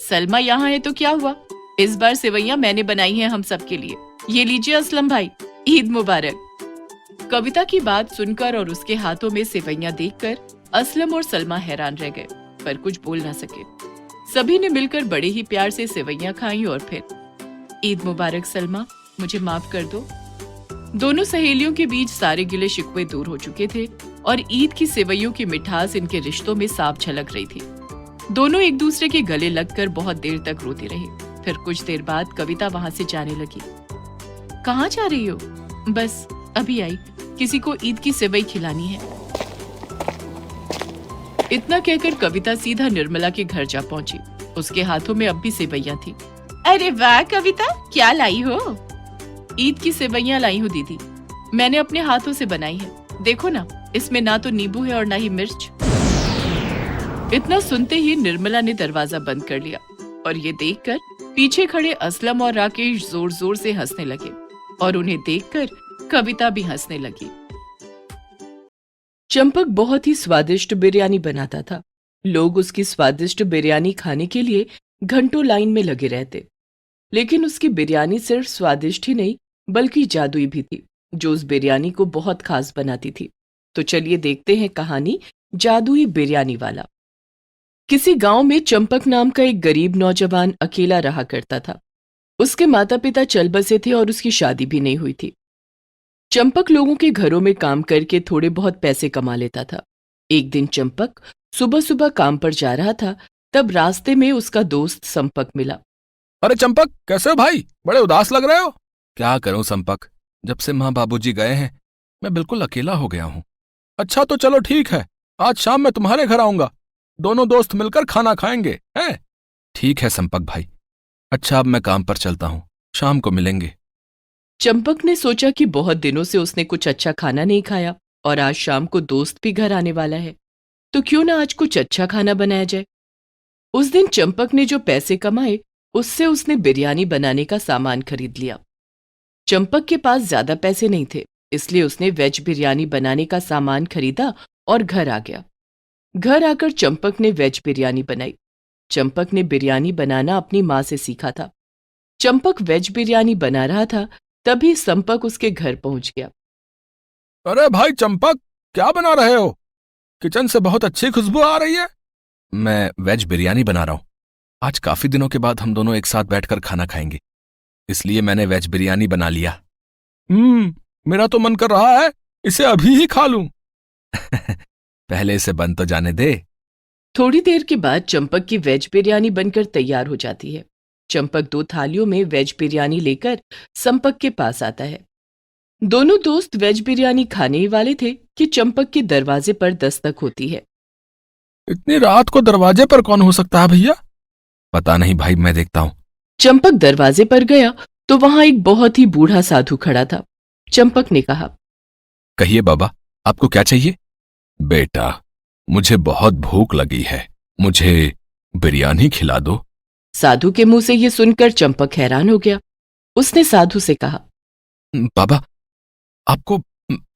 सलमा यहाँ है तो क्या हुआ, इस बार सेवइयां मैंने बनाई हैं हम सबके लिए, ये लीजिए असलम भाई, ईद मुबारक। कविता की बात सुनकर और उसके हाथों में सेवइयां देखकर असलम और सलमा हैरान रह गए, पर कुछ बोल ना सके। सभी ने मिलकर बड़े ही प्यार से सेवइयां खाई और फिर, ईद मुबारक सलमा, मुझे माफ कर दो। दोनों सहेलियों के बीच सारे गिले शिकवे दूर हो चुके थे और ईद की सेवइयों की मिठास इनके रिश्तों में साफ झलक रही थी। दोनों एक दूसरे के गले लगकर बहुत देर तक रोते रहे। फिर कुछ देर बाद कविता वहां से जाने लगी। कहाँ जा रही हो? बस अभी आई, किसी को ईद की सेवई खिलानी है। इतना कहकर कविता सीधा निर्मला के घर जा पहुंची। उसके हाथों में अब भी सेवइयां थी। अरे वाह कविता, क्या लाई हो? ईद की सेवइयां लाई हूँ दीदी, मैंने अपने हाथों से बनाई है। देखो ना, इसमें ना तो नींबू है और ना ही मिर्च। इतना सुनते ही निर्मला ने दरवाजा बंद कर लिया और ये देखकर पीछे खड़े असलम और राकेश जोर जोर से हंसने लगे और उन्हें देखकर कविता भी हंसने लगी। चंपक बहुत ही स्वादिष्ट बिरयानी बनाता था। लोग उसकी स्वादिष्ट बिरयानी खाने के लिए घंटों लाइन में लगे रहते, लेकिन उसकी बिरयानी सिर्फ स्वादिष्ट ही नहीं बल्कि जादुई भी थी, जो उस बिरयानी को बहुत खास बनाती थी। तो चलिए देखते हैं कहानी जादुई बिरयानी वाला। किसी गांव में चंपक नाम का एक गरीब नौजवान अकेला रहा करता था। उसके माता पिता चल बसे थे और उसकी शादी भी नहीं हुई थी। चंपक लोगों के घरों में काम करके थोड़े बहुत पैसे कमा लेता था। एक दिन चंपक सुबह सुबह काम पर जा रहा था, तब रास्ते में उसका दोस्त संपक मिला। अरे चंपक, कैसे हो भाई? बड़े उदास लग रहे हो। क्या करूं संपक, जब से माँ बाबूजी गए हैं मैं बिल्कुल अकेला हो गया हूँ। अच्छा तो चलो ठीक है, आज शाम मैं तुम्हारे घर आऊंगा, दोनों दोस्त मिलकर खाना खाएंगे, हैं? ठीक है संपक भाई। अच्छा अब मैं काम पर चलता हूँ, शाम को मिलेंगे। चंपक ने सोचा कि बहुत दिनों से उसने कुछ अच्छा खाना नहीं खाया और आज शाम को दोस्त भी घर आने वाला है, तो क्यों ना आज कुछ अच्छा खाना बनाया जाए। उस दिन चंपक ने जो पैसे कमाए उससे उसने बिरयानी बनाने का सामान खरीद लिया। चंपक के पास ज्यादा पैसे नहीं थे, इसलिए उसने वेज बिरयानी बनाने का सामान खरीदा और घर आ गया। घर आकर चंपक ने वेज बिरयानी बनाई। चंपक ने बिरयानी बनाना अपनी माँ से सीखा था। चंपक वेज बिरयानी बना रहा था, तभी संपक उसके घर पहुंच गया। अरे भाई चंपक, क्या बना रहे हो? किचन से बहुत अच्छी खुशबू आ रही है। मैं वेज बिरयानी बना रहा हूं। आज काफी दिनों के बाद हम दोनों एक साथ बैठकर खाना खाएंगे, इसलिए मैंने वेज बिरयानी बना लिया। मेरा तो मन कर रहा है इसे अभी ही खा लूं। पहले इसे बन तो जाने दे। थोड़ी देर के बाद चंपक की वेज बिरयानी बनकर तैयार हो जाती है। चंपक 2 थालियों में वेज बिरयानी लेकर संपक के पास आता है। दोनों दोस्त वेज बिरयानी खाने ही वाले थे कि चंपक के दरवाजे पर दस्तक होती है। इतनी रात को दरवाजे पर कौन हो सकता है भैया? पता नहीं भाई, मैं देखता हूं। चंपक दरवाजे पर गया तो वहां एक बहुत ही बूढ़ा साधु खड़ा था। चंपक ने कहा, कहिए बाबा, आपको क्या चाहिए? बेटा, मुझे बहुत भूख लगी है, मुझे बिरयानी खिला दो। साधु के मुंह से यह सुनकर चंपक हैरान हो गया। उसने साधु से कहा, बाबा, आपको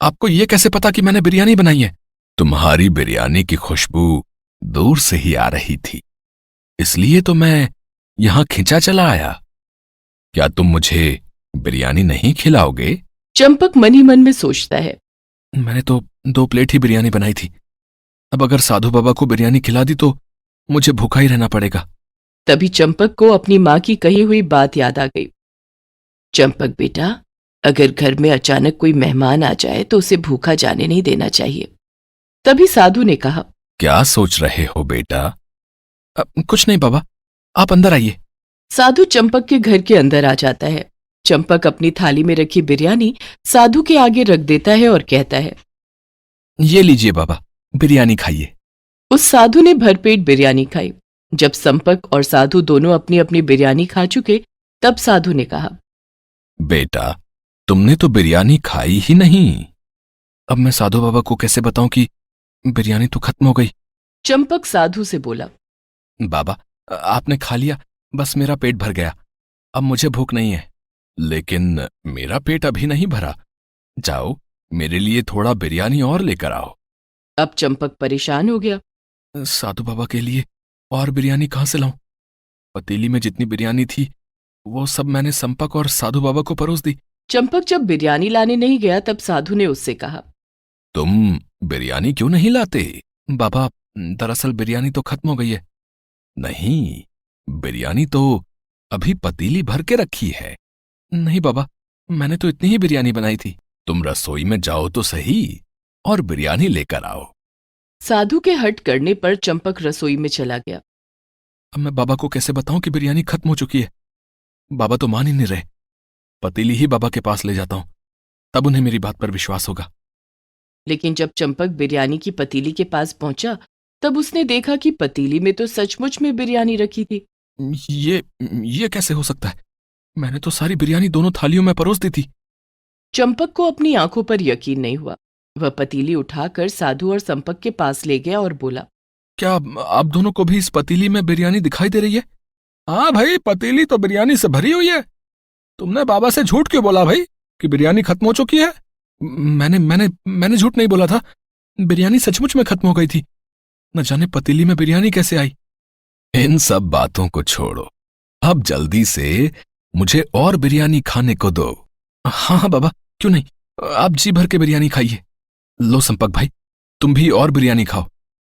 आपको ये कैसे पता कि मैंने बिरयानी बनाई है? तुम्हारी बिरयानी की खुशबू दूर से ही आ रही थी, इसलिए तो मैं यहां खिंचा चला आया। क्या तुम मुझे बिरयानी नहीं खिलाओगे? चंपक मन ही मन में सोचता है, मैंने तो 2 प्लेट ही बिरयानी बनाई थी। अब अगर साधु बाबा को बिरयानी खिला दी तो मुझे भूखा ही रहना पड़ेगा। तभी चंपक को अपनी माँ की कही हुई बात याद आ गई। चंपक बेटा, अगर घर में अचानक कोई मेहमान आ जाए तो उसे भूखा जाने नहीं देना चाहिए। तभी साधु ने कहा, क्या सोच रहे हो बेटा? कुछ नहीं बाबा, आप अंदर आइए। साधु चंपक के घर के अंदर आ जाता है। चंपक अपनी थाली में रखी बिरयानी साधु के आगे रख देता है और कहता है, ये लीजिए बाबा, बिरयानी खाइए। उस साधु ने भरपेट बिरयानी खाई। जब संपक और साधु दोनों अपनी अपनी बिरयानी खा चुके, तब साधु ने कहा, बेटा, तुमने तो बिरयानी खाई ही नहीं। अब मैं साधु बाबा को कैसे बताऊं कि बिरयानी तो खत्म हो गई? चंपक साधु से बोला, बाबा, आपने खा लिया, बस मेरा पेट भर गया। अब मुझे भूख नहीं है। लेकिन मेरा पेट अभी नहीं भरा। जाओ, मेरे लिए थोड़ा बिरयानी और लेकर आओ। अब चंपक परेशान हो गया। साधु बाबा के लिए और बिरयानी कहां से लाऊं? पतीली में जितनी बिरयानी थी वो सब मैंने संपक और साधु बाबा को परोस दी। चंपक जब बिरयानी लाने नहीं गया तब साधु ने उससे कहा, तुम बिरयानी क्यों नहीं लाते? बाबा, दरअसल बिरयानी तो खत्म हो गई है। नहीं, बिरयानी तो अभी पतीली भर के रखी है। नहीं बाबा, मैंने तो इतनी ही बिरयानी बनाई थी। तुम रसोई में जाओ तो सही और बिरयानी लेकर आओ। साधु के हट करने पर चंपक रसोई में चला गया। अब मैं बाबा को कैसे बताऊं कि बिरयानी खत्म हो चुकी है? बाबा तो मान ही नहीं रहे। पतीली ही बाबा के पास ले जाता हूं, तब उन्हें मेरी बात पर विश्वास होगा। लेकिन जब चंपक बिरयानी की पतीली के पास पहुंचा, तब उसने देखा कि पतीली में तो सचमुच में बिरयानी रखी थी। ये कैसे हो सकता है? मैंने तो सारी बिरयानी दोनों थालियों में परोस दी थी। चंपक को अपनी आंखों पर यकीन नहीं हुआ। वह पतीली उठाकर साधु और संपक के पास ले गया और बोला, क्या आप दोनों को भी इस पतीली में बिरयानी दिखाई दे रही है? हाँ भाई, पतीली तो बिरयानी से भरी हुई है। तुमने बाबा से झूठ क्यों बोला भाई कि बिरयानी खत्म हो चुकी है? मैंने झूठ नहीं बोला था। बिरयानी सचमुच में खत्म हो गई थी। न जाने पतीली में बिरयानी कैसे आई। इन सब बातों को छोड़ो, अब जल्दी से मुझे और बिरयानी खाने को दो। हाँ बाबा, क्यों नहीं, आप जी भर के बिरयानी खाइए। लो संपक भाई, तुम भी और बिरयानी खाओ।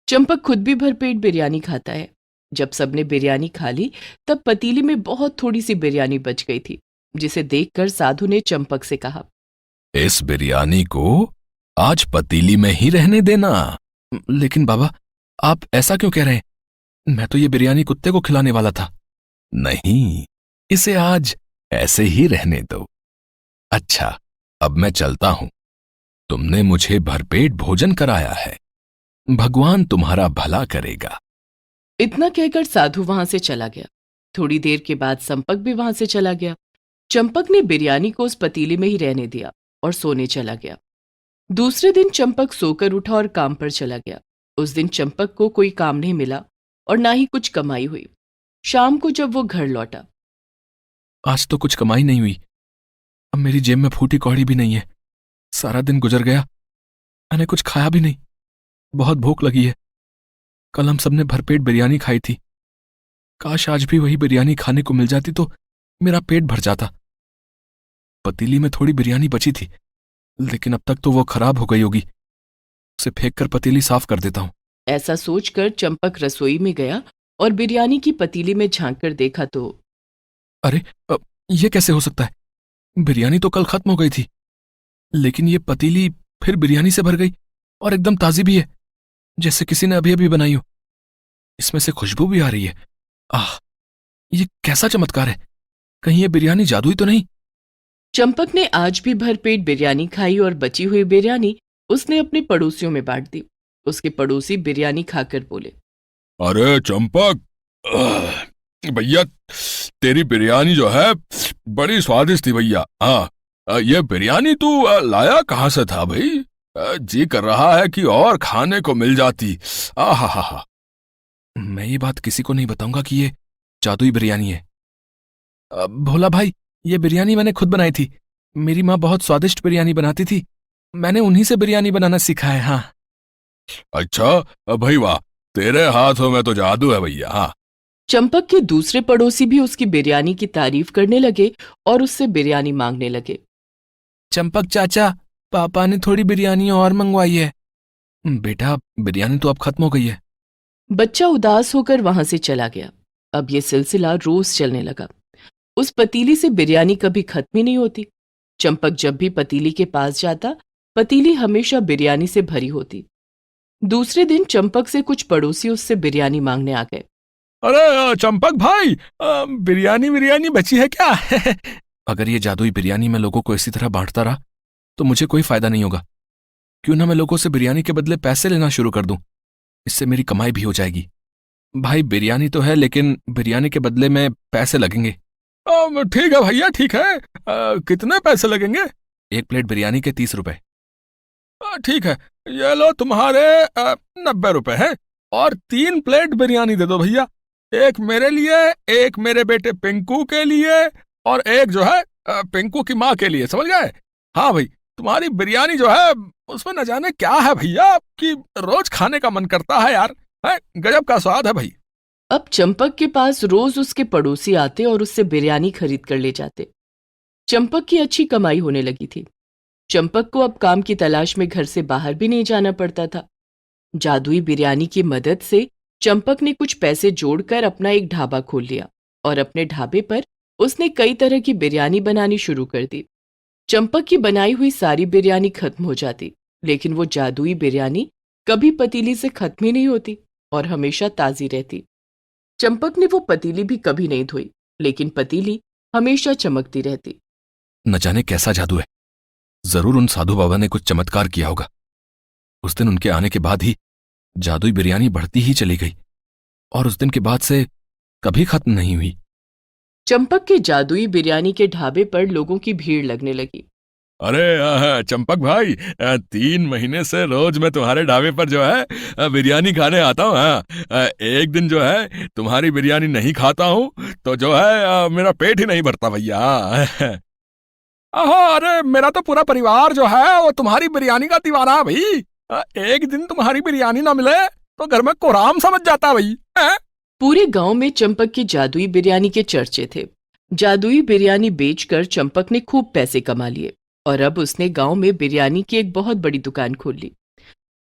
चंपक खुद भी भरपेट बिरयानी खाता है। जब सबने बिरयानी खा ली, तब पतीली में बहुत थोड़ी सी बिरयानी बच गई थी, जिसे देखकर साधु ने चंपक से कहा, इस बिरयानी को आज पतीली में ही रहने देना। लेकिन बाबा, आप ऐसा क्यों कह रहे हैं? मैं तो ये बिरयानी कुत्ते को खिलाने वाला था। नहीं, इसे आज ऐसे ही रहने दो। अच्छा, अब मैं चलता हूं। तुमने मुझे भरपेट भोजन कराया है, भगवान तुम्हारा भला करेगा। इतना कहकर साधु वहां से चला गया। थोड़ी देर के बाद संपक भी वहां से चला गया। चंपक ने बिरयानी को उस पतीले में ही रहने दिया और सोने चला गया। दूसरे दिन चंपक सोकर उठा और काम पर चला गया। उस दिन चंपक को कोई काम नहीं मिला और ना ही कुछ कमाई हुई। शाम को जब वो घर लौटा, आज तो कुछ कमाई नहीं हुई। अब मेरी जेब में फूटी कौड़ी भी नहीं है। सारा दिन गुजर गया, मैंने कुछ खाया भी नहीं। बहुत भूख लगी है। कल हम सबने भरपेट बिरयानी खाई थी। काश आज भी वही बिरयानी खाने को मिल जाती तो मेरा पेट भर जाता। पतीली में थोड़ी बिरयानी बची थी, लेकिन अब तक तो वो खराब हो गई होगी। उसे फेंक कर पतीली साफ कर देता हूं। ऐसा सोचकर चंपक रसोई में गया और बिरयानी की पतीली में झांक कर देखा तो अरे, ये कैसे हो सकता है? बिरयानी तो कल खत्म हो गई थी, लेकिन ये पतीली फिर बिरयानी से भर गई और एकदम ताजी भी है, जैसे किसी ने अभी अभी बनाई हो। इसमें से खुशबू भी आ रही है। आह, ये कैसा चमत्कार है? कहीं ये बिरयानी जादुई तो नहीं? चंपक ने आज भी भरपेट बिरयानी खाई और बची हुई बिरयानी उसने अपने पड़ोसियों में बांट दी। उसके पड़ोसी बिरयानी खाकर बोले, अरे चंपक, भैया तेरी बिरयानी जो है बड़ी स्वादिष्ट थी भैया। हाँ, ये बिरयानी तू लाया कहाँ से था भाई? जी कर रहा है कि और खाने को मिल जाती। आहा। मैं ये बात किसी को नहीं बताऊंगा कि ये जादुई बिरयानी है। भोला भाई, ये बिरयानी मैंने खुद बनाई थी। मेरी माँ बहुत स्वादिष्ट बिरयानी बनाती थी। मैंने उन्हीं से बिरयानी बनाना सीखा है। हाँ। अच्छा भाई, वाह, तेरे हाथों में तो जादू है भैया। हाँ। चंपक के दूसरे पड़ोसी भी उसकी बिरयानी की तारीफ करने लगे और उससे बिरयानी मांगने लगे। चंपक चाचा, पापा ने थोड़ी बिरयानी और मंगवाई है। बेटा, बिरयानी तो अब खत्म हो गई है। बच्चा उदास होकर वहां से चला गया। अब ये सिलसिला रोज चलने लगा। उस पतीली से बिरयानी कभी खत्म ही नहीं होती। चंपक जब भी पतीली के पास जाता, पतीली हमेशा बिरयानी से भरी होती। दूसरे दिन चंपक से कुछ पड़ोसी उससे बिरयानी मांगने आ गए। अरे चंपक भाई, बिरयानी बची है क्या? अगर ये जादुई बिरयानी मैं लोगों को इसी तरह बांटता रहा तो मुझे कोई फायदा नहीं होगा। क्यों ना मैं लोगों से बिरयानी के बदले पैसे लेना शुरू कर दूं। इससे मेरी कमाई भी हो जाएगी। भाई, बिरयानी तो है, लेकिन बिरयानी के बदले में पैसे लगेंगे। ठीक है भैया, ठीक है। कितने पैसे लगेंगे? एक प्लेट बिरयानी के 30 रुपए। ठीक है, ये लो तुम्हारे 90 रुपए हैं। और 3 प्लेट बिरयानी दे दो भैया। एक मेरे लिए, एक मेरे बेटे पिंकू के लिए, और एक जो है पिंकू की माँ के लिए। समझ गए? हाँ भाई, तुम्हारी बिरयानी जो है उसमें न जाने क्या है भैया, कि रोज खाने का मन करता है यार। है, गजब का स्वाद है भाई। अब चंपक के पास रोज उसके पड़ोसी आते और उससे बिरयानी खरीद कर ले जाते। चंपक की अच्छी कमाई होने लगी थी। चंपक को अब काम की तलाश में घर से बाहर भी नहीं जाना पड़ता था। जादुई बिरयानी की मदद से चंपक ने कुछ पैसे जोड़कर अपना एक ढाबा खोल लिया और अपने ढाबे पर उसने कई तरह की बिरयानी बनानी शुरू कर दी। चंपक की बनाई हुई सारी बिरयानी खत्म हो जाती, लेकिन वो जादुई बिरयानी कभी पतीली से खत्म ही नहीं होती और हमेशा ताजी रहती। चंपक ने वो पतीली भी कभी नहीं धोई, लेकिन पतीली हमेशा चमकती रहती। न जाने कैसा जादू है। जरूर उन साधु बाबा ने कुछ चमत्कार किया होगा। उस दिन उनके आने के बाद ही जादुई बिरयानी बढ़ती ही चली गई और उस दिन के बाद से कभी खत्म नहीं हुई। चंपक के जादुई बिरयानी के ढाबे पर लोगों की भीड़ लगने लगी। अरे चंपक भाई, 3 महीने से रोज मैं तुम्हारे ढाबे पर जो है बिरयानी खाने आता हूँ। एक दिन जो है तुम्हारी बिरयानी नहीं खाता हूँ तो जो है मेरा पेट ही नहीं भरता भैया। अरे मेरा तो पूरा परिवार जो है वो तुम्हारी बिरयानी का दीवाना है भाई। एक दिन तुम्हारी बिरयानी ना मिले तो घर में कोहराम समझ जाता भाई। पूरे गांव में चंपक की जादुई बिरयानी के चर्चे थे। जादुई बिरयानी बेचकर चंपक ने खूब पैसे कमा लिए और अब उसने गांव में बिरयानी की एक बहुत बड़ी दुकान खोल ली।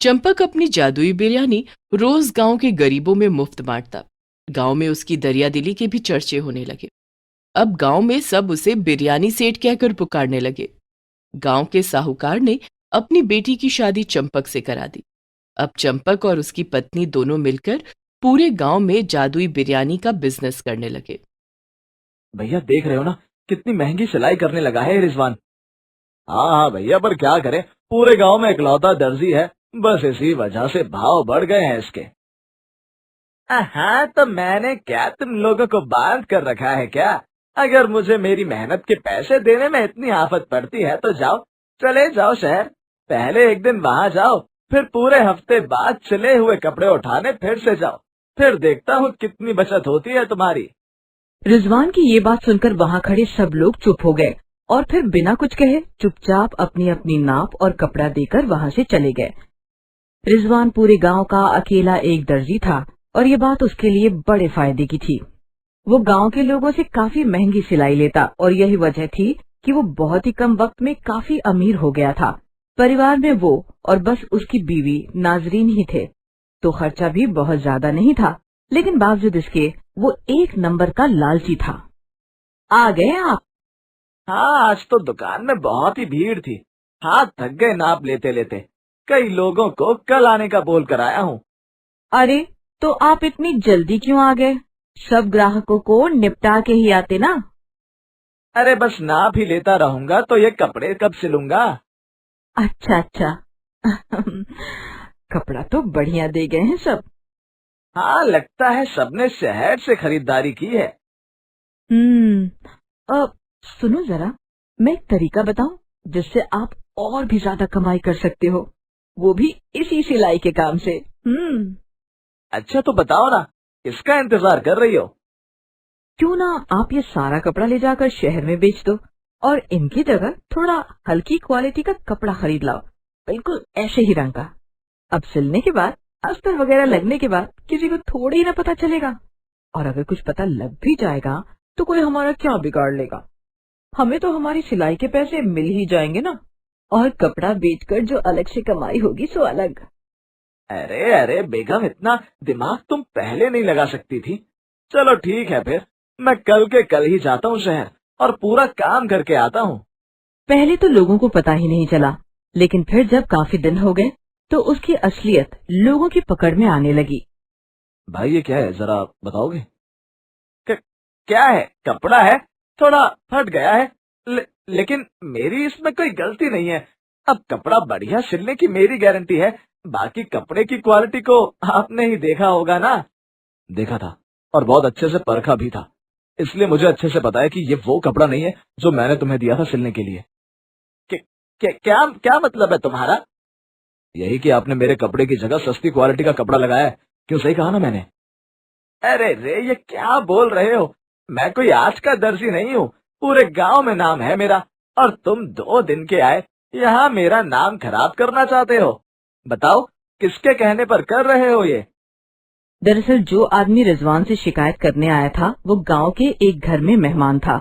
चंपक अपनी जादुई बिरयानी रोज गांव के गरीबों में मुफ्त बांटता। गांव में उसकी दरियादिली के भी चर्चे होने लगे। अब गांव में सब उसे बिरयानी सेठ कहकर पुकारने लगे। गांव के साहूकार ने अपनी बेटी की शादी चंपक से करा दी। अब चंपक और उसकी पत्नी दोनों मिलकर पूरे गांव में जादुई बिरयानी का बिजनेस करने लगे। भैया देख रहे हो ना, कितनी महंगी सिलाई करने लगा है रिजवान। हाँ भैया, पर क्या करें, पूरे गांव में इकलौता दर्जी है, बस इसी वजह से भाव बढ़ गए हैं इसके। हाँ तो मैंने क्या तुम लोगों को बांध कर रखा है क्या? अगर मुझे मेरी मेहनत के पैसे देने में इतनी आफत पड़ती है तो जाओ, चले जाओ शहर। पहले एक दिन वहाँ जाओ, फिर पूरे हफ्ते बाद सिले हुए कपड़े उठाने फिर से जाओ, फिर देखता हूँ कितनी बचत होती है तुम्हारी। रिजवान की ये बात सुनकर वहाँ खड़े सब लोग चुप हो गए और फिर बिना कुछ कहे चुपचाप अपनी अपनी नाप और कपड़ा देकर वहां से चले गए। रिजवान पूरे गांव का अकेला एक दर्जी था और ये बात उसके लिए बड़े फायदे की थी। वो गांव के लोगों से काफी महंगी सिलाई लेता और यही वजह थी कि वो बहुत ही कम वक्त में काफी अमीर हो गया था। परिवार में वो और बस उसकी बीवी नाजरीन ही थे, तो खर्चा भी बहुत ज्यादा नहीं था, लेकिन बावजूद इसके वो एक नंबर का लालची था। आ गए आप? हाँ, आज तो दुकान में बहुत ही भीड़ थी। हाथ थक गए नाप लेते लेते। कई लोगों को कल आने का बोल कर आया हूँ। अरे, तो आप इतनी जल्दी क्यों आ गए? सब ग्राहकों को निपटा के ही आते ना। अरे बस नाप ही लेता रहूंगा तो ये कपड़े कब सिलूंगा। अच्छा अच्छा। कपड़ा तो बढ़िया दे गए हैं सब। हाँ, लगता है सबने शहर से खरीदारी की है। अब सुनो जरा, मैं एक तरीका बताऊं जिससे आप और भी ज्यादा कमाई कर सकते हो, वो भी इसी सिलाई के काम से। अच्छा तो बताओ ना, किसका इंतजार कर रही हो? क्यों ना आप ये सारा कपड़ा ले जाकर शहर में बेच दो और इनकी जगह थोड़ा हल्की क्वालिटी का कपड़ा खरीद लाओ, बिल्कुल ऐसे ही रंग का। अब सिलने के बाद, अस्तर वगैरह लगने के बाद किसी को थोड़ी ही ना पता चलेगा, और अगर कुछ पता लग भी जाएगा तो कोई हमारा क्या बिगाड़ लेगा। हमें तो हमारी सिलाई के पैसे मिल ही जाएंगे ना, और कपड़ा बेचकर जो अलग से कमाई होगी सो अलग। अरे अरे बेगम, इतना दिमाग तुम पहले नहीं लगा सकती थी। चलो ठीक है, फिर मैं कल के कल ही जाता हूँ शहर और पूरा काम करके आता हूँ। पहले तो लोगों को पता ही नहीं चला, लेकिन फिर जब काफी दिन हो गए तो उसकी असलियत लोगों की पकड़ में आने लगी। भाई ये क्या है, जरा बताओगे? क्या है? कपड़ा है, थोड़ा फट गया है, लेकिन मेरी इसमें कोई गलती नहीं है। अब कपड़ा बढ़िया सिलने की मेरी गारंटी है। बाकी कपड़े की क्वालिटी को आपने ही देखा होगा ना। देखा था, और बहुत अच्छे से परखा भी था, इसलिए मुझे अच्छे से पता है कि ये वो कपड़ा नहीं है जो मैंने तुम्हें दिया था सिलने के लिए। क्या क्या मतलब है तुम्हारा? यही कि आपने मेरे कपड़े की जगह सस्ती क्वालिटी का कपड़ा लगाया है। क्यों, सही कहा ना मैंने? अरे रे, ये क्या बोल रहे हो? मैं कोई आज का दर्जी नहीं हूँ। पूरे गांव में नाम है मेरा, और तुम 2 दिन के आए यहाँ मेरा नाम खराब करना चाहते हो। बताओ, किसके कहने पर कर रहे हो ये? दरअसल जो आदमी रिजवान से शिकायत करने आया था वो गांव के एक घर में मेहमान था,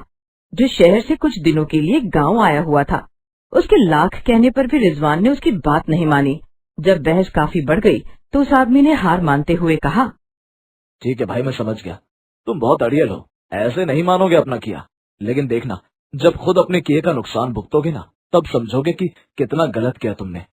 जो शहर से कुछ दिनों के लिए गांव आया हुआ था। उसके लाख कहने पर भी रिजवान ने उसकी बात नहीं मानी। जब बहस काफी बढ़ गई तो उस आदमी ने हार मानते हुए कहा, ठीक है भाई, मैं समझ गया, तुम बहुत अड़ियल हो, ऐसे नहीं मानोगे अपना किया। लेकिन देखना, जब खुद अपने किए का नुकसान भुगतोगे ना, तब समझोगे कि कितना गलत किया तुमने।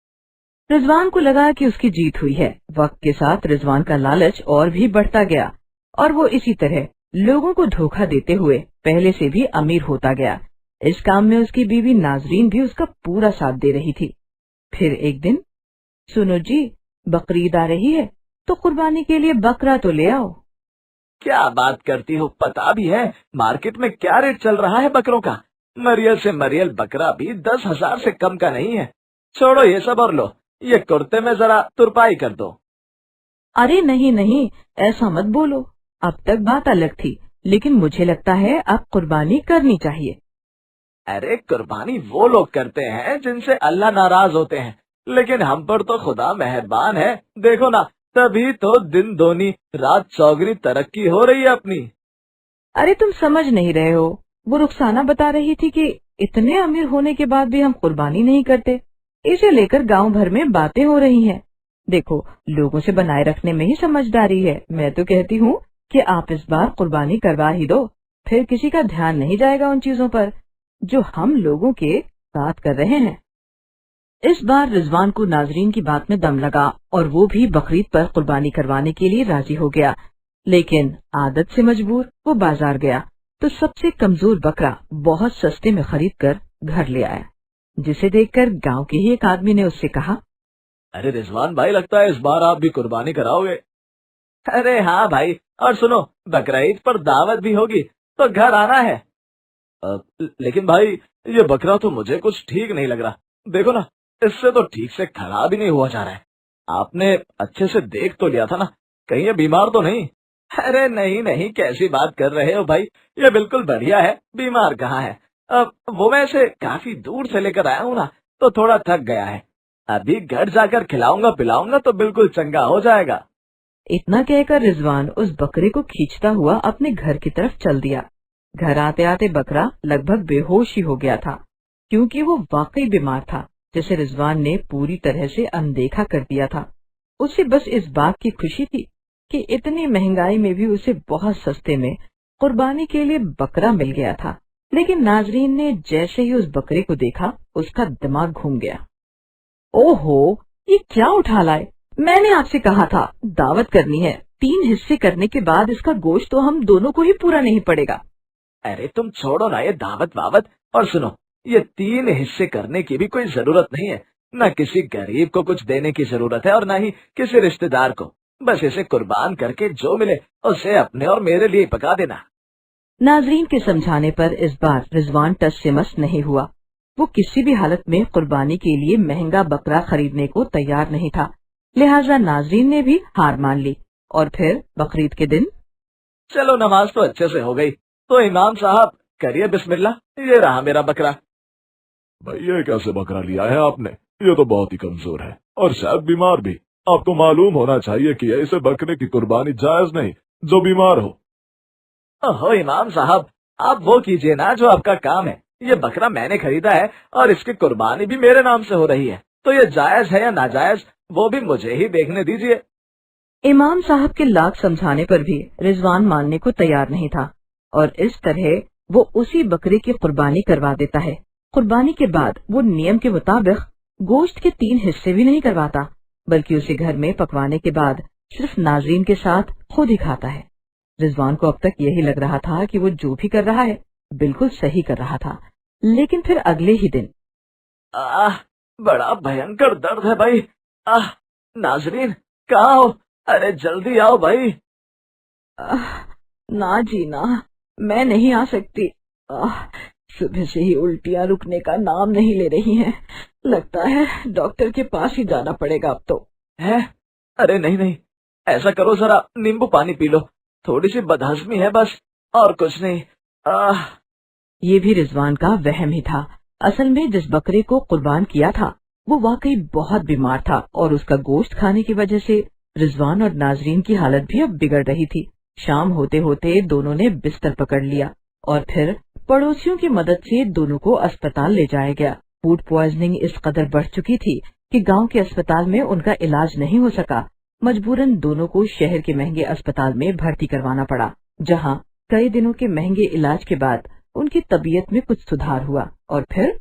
रिजवान को लगा कि उसकी जीत हुई है। वक्त के साथ रिजवान का लालच और भी बढ़ता गया और वो इसी तरह लोगों को धोखा देते हुए पहले से भी अमीर होता गया। इस काम में उसकी बीवी नाजरीन भी उसका पूरा साथ दे रही थी। फिर एक दिन, सुनो जी, बकरीद आ रही है तो कुर्बानी के लिए बकरा तो ले आओ। क्या बात करती हो, पता भी है मार्केट में क्या रेट चल रहा है बकरों का? मरियल से मरियल बकरा भी 10,000 से कम का नहीं है। छोड़ो ये सब और लो, ये कुर्ते में जरा तुरपाई कर दो। अरे नहीं नहीं, ऐसा मत बोलो। अब तक बात अलग थी, लेकिन मुझे लगता है अब कुर्बानी करनी चाहिए। अरे कुर्बानी वो लोग करते हैं जिनसे अल्लाह नाराज होते हैं, लेकिन हम पर तो खुदा मेहरबान है। देखो ना, तभी तो दिन दोनी रात चौगनी तरक्की हो रही है अपनी। अरे तुम समझ नहीं रहे हो, वो रुखसाना बता रही थी कि इतने अमीर होने के बाद भी हम कुर्बानी नहीं करते। इसे लेकर गांव भर में बातें हो रही हैं। देखो, लोगों से बनाए रखने में ही समझदारी है। मैं तो कहती हूँ कि आप इस बार कुर्बानी करवा ही दो, फिर किसी का ध्यान नहीं जाएगा उन चीजों पर जो हम लोगों के साथ कर रहे हैं। इस बार रिजवान को नाजरीन की बात में दम लगा और वो भी बकरीद पर कुर्बानी करवाने के लिए राजी हो गया। लेकिन आदत से मजबूर वो बाजार गया तो सबसे कमजोर बकरा बहुत सस्ते में खरीद कर घर ले आया, जिसे देखकर गांव के ही एक आदमी ने उससे कहा, अरे रिजवान भाई, लगता है इस बार आप भी कुर्बानी कराओगे। अरे हाँ भाई, और सुनो, बकरीद पर दावत भी होगी तो घर आना है। लेकिन भाई, ये बकरा तो मुझे कुछ ठीक नहीं लग रहा। देखो ना, इससे तो ठीक से खड़ा भी नहीं हुआ जा रहा है। आपने अच्छे से देख तो लिया था ना, कहीं ये बीमार तो नहीं? अरे नहीं नहीं, कैसी बात कर रहे हो भाई, ये बिल्कुल बढ़िया है, बीमार कहाँ है। अब वो मैं इसे काफी दूर से लेकर आया हूँ ना, तो थोड़ा थक गया है। अभी घर जाकर खिलाऊंगा पिलाऊंगा तो बिल्कुल चंगा हो जाएगा। इतना कहकर रिजवान उस बकरे को खींचता हुआ अपने घर की तरफ चल दिया। घर आते आते बकरा लगभग बेहोश ही हो गया था, क्योंकि वो वाकई बीमार था, जिसे रिजवान ने पूरी तरह से अनदेखा कर दिया था। उसे बस इस बात की खुशी थी कि इतनी महंगाई में भी उसे बहुत सस्ते में कुर्बानी के लिए बकरा मिल गया था। लेकिन नाजरीन ने जैसे ही उस बकरे को देखा, उसका दिमाग घूम गया। ओहो, ये क्या उठा लाए? मैंने आपसे कहा था दावत करनी है, 3 हिस्से करने के बाद इसका गोश्त तो हम दोनों को ही पूरा नहीं पड़ेगा। अरे तुम छोड़ो ना ये दावत वावत, और सुनो, ये 3 हिस्से करने की भी कोई जरूरत नहीं है। न किसी गरीब को कुछ देने की जरूरत है और न ही किसी रिश्तेदार को। बस इसे कुर्बान करके जो मिले उसे अपने और मेरे लिए पका देना। नाजरीन के समझाने पर इस बार रिजवान टस से मस नहीं हुआ। वो किसी भी हालत में कुर्बानी के लिए महंगा बकरा खरीदने को तैयार नहीं था। लिहाजा नाजरीन ने भी हार मान ली और फिर बकरीद के दिन चलो नमाज तो अच्छे से हो गई, तो इमाम साहब करिए बिस्मिल्लाह, ये रहा मेरा बकरा। भाई ये कैसे बकरा लिया है आपने? ये तो बहुत ही कमजोर है और शायद बीमार भी। आपको मालूम होना चाहिए कि ऐसे बकरे की कुर्बानी जायज नहीं जो बीमार हो। ओहो इमाम साहब, आप वो कीजिए ना जो आपका काम है। ये बकरा मैंने खरीदा है और इसकी कुर्बानी भी मेरे नाम से हो रही है, तो ये जायज है या नाजायज वो भी मुझे ही देखने दीजिए। इमाम साहब के लाख समझाने पर भी रिजवान मानने को तैयार नहीं था और इस तरह वो उसी बकरे की कुर्बानी करवा देता है। कुर्बानी के बाद वो नियम के मुताबिक गोश्त के 3 हिस्से भी नहीं करवाता, बल्कि उसे घर में पकवाने के बाद सिर्फ नाजरीन के साथ खुद ही खाता है। रिजवान को अब तक यही लग रहा था कि वो जो भी कर रहा है बिल्कुल सही कर रहा था, लेकिन फिर अगले ही दिन बड़ा भयंकर दर्द है भाई। नाजरीन कहाँ हो? अरे जल्दी आओ भाई। ना जी ना, मैं नहीं आ सकती। सुबह से ही उल्टियाँ रुकने का नाम नहीं ले रही हैं। लगता है डॉक्टर के पास ही जाना पड़ेगा अब तो। है? अरे नहीं नहीं, ऐसा करो जरा नींबू पानी पी लो, थोड़ी सी बदहजमी है बस, और कुछ नहीं। ये भी रिजवान का वहम ही था। असल में जिस बकरे को कुर्बान किया था वो वाकई बहुत बीमार था और उसका गोश्त खाने की वजह से रिजवान और नाजरीन की हालत भी अब बिगड़ रही थी। शाम होते होते दोनों ने बिस्तर पकड़ लिया और फिर पड़ोसियों की मदद से दोनों को अस्पताल ले जाया गया। फूड पॉइजनिंग इस कदर बढ़ चुकी थी कि गांव के अस्पताल में उनका इलाज नहीं हो सका। मजबूरन दोनों को शहर के महंगे अस्पताल में भर्ती करवाना पड़ा, जहां कई दिनों के महंगे इलाज के बाद उनकी तबीयत में कुछ सुधार हुआ। और फिर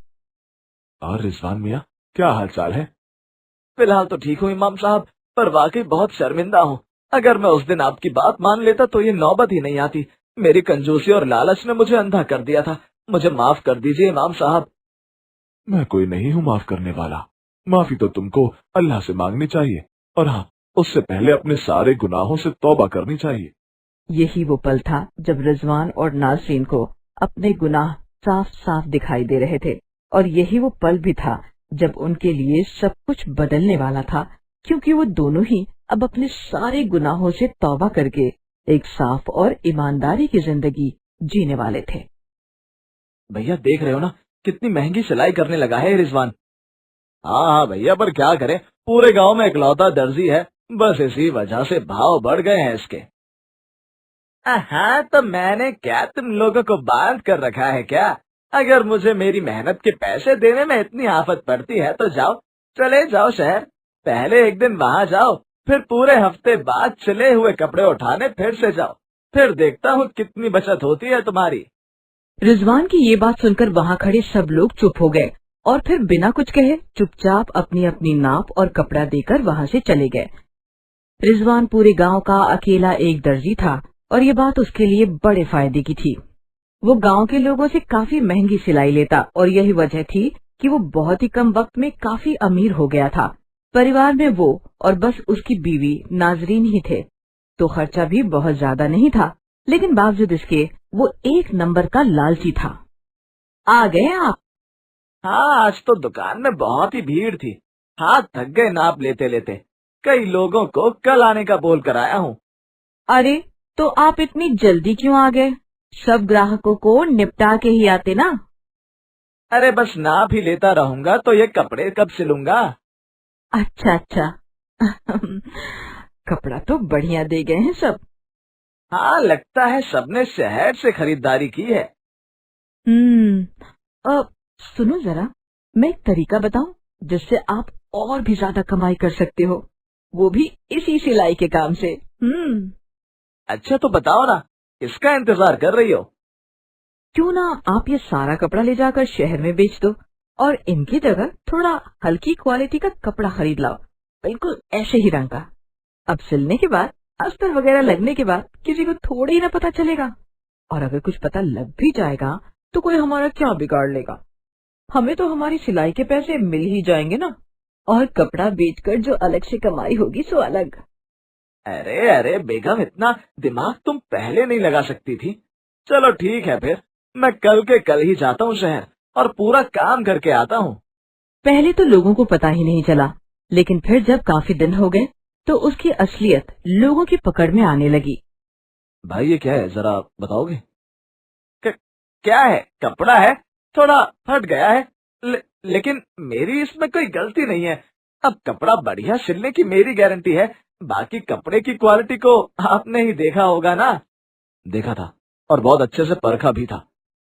और रिजवान मियाँ, क्या हाल चाल है? फिलहाल तो ठीक हूँ इमाम साहब, पर वाकई बहुत शर्मिंदा हूँ। अगर मैं उस दिन आपकी बात मान लेता तो ये नौबत ही नहीं आती। मेरी कंजूसी और लालच ने मुझे अंधा कर दिया था। मुझे माफ कर दीजिए इमाम साहब। मैं कोई नहीं हूँ माफ करने वाला। माफी तो तुमको अल्लाह से मांगनी चाहिए, और हाँ, उससे पहले अपने सारे गुनाहों से तौबा करनी चाहिए। यही वो पल था जब रिजवान और नाजरीन को अपने गुनाह साफ साफ दिखाई दे रहे थे, और यही वो पल भी था जब उनके लिए सब कुछ बदलने वाला था, क्योंकि वो दोनों ही अब अपने सारे गुनाहों से तौबा करके एक साफ और ईमानदारी की जिंदगी जीने वाले थे। भैया देख रहे हो ना कितनी महंगी सिलाई करने लगा है रिजवान। हाँ भैया, पर क्या करें, पूरे गांव में इकलौता दर्जी है, बस इसी वजह से भाव बढ़ गए हैं इसके। हाँ तो मैंने क्या तुम लोगों को बांध कर रखा है क्या? अगर मुझे मेरी मेहनत के पैसे देने में इतनी आफत पड़ती है तो जाओ, चले जाओ शहर। पहले एक दिन वहाँ जाओ, फिर पूरे हफ्ते बाद सिले हुए कपड़े उठाने फिर से जाओ, फिर देखता हूँ कितनी बचत होती है तुम्हारी। रिजवान की ये बात सुनकर वहाँ खड़े सब लोग चुप हो गए और फिर बिना कुछ कहे चुपचाप अपनी अपनी नाप और कपड़ा देकर वहाँ से चले गए। रिजवान पूरे गांव का अकेला एक दर्जी था और ये बात उसके लिए बड़े फायदे की थी। वो गांव के लोगों से काफी महंगी सिलाई लेता और यही वजह थी कि वो बहुत ही कम वक्त में काफी अमीर हो गया था। परिवार में वो और बस उसकी बीवी नाजरीन ही थे, तो खर्चा भी बहुत ज्यादा नहीं था, लेकिन बावजूद इसके वो एक नंबर का लालची था। आ गए आप? हाँ, आज तो दुकान में बहुत ही भीड़ थी, हाथ थक गए नाप लेते लेते। कई लोगों को कल आने का बोल कर आया हूँ। अरे तो आप इतनी जल्दी क्यों आ गए? सब ग्राहकों को निपटा के ही आते ना। अरे बस नाप ही लेता रहूंगा तो ये कपड़े कब सिलूंगा। अच्छा अच्छा। कपड़ा तो बढ़िया दे गए हैं सब। हाँ, लगता है सबने शहर से खरीदारी की है। अब सुनो जरा, मैं एक तरीका बताऊं जिससे आप और भी ज्यादा कमाई कर सकते हो, वो भी इसी सिलाई के काम से। अच्छा तो बताओ ना, किसका इंतजार कर रही हो। क्यों ना आप ये सारा कपड़ा ले जाकर शहर में बेच दो और इनकी जगह थोड़ा हल्की क्वालिटी का कपड़ा खरीद लाओ, बिल्कुल ऐसे ही रंग का। अब सिलने के बाद, अस्तर वगैरह लगने के बाद किसी को थोड़ा ही ना पता चलेगा, और अगर कुछ पता लग भी जाएगा तो कोई हमारा क्या बिगाड़ लेगा। हमें तो हमारी सिलाई के पैसे मिल ही जाएंगे ना, और कपड़ा बेचकर जो अलग से कमाई होगी सो अलग। अरे अरे बेगम, इतना दिमाग तुम पहले नहीं लगा सकती थी। चलो ठीक है फिर, मैं कल के कल ही जाता हूँ शहर और पूरा काम करके आता हूँ। पहले तो लोगों को पता ही नहीं चला, लेकिन फिर जब काफी दिन हो गए तो उसकी असलियत लोगों की पकड़ में आने लगी। भाई ये क्या है, जरा बताओगे। क्या है, कपड़ा है, थोड़ा फट गया है, लेकिन मेरी इसमें कोई गलती नहीं है। अब कपड़ा बढ़िया सिलने की मेरी गारंटी है, बाकी कपड़े की क्वालिटी को आपने ही देखा होगा ना। देखा था, और बहुत अच्छे से परखा भी था,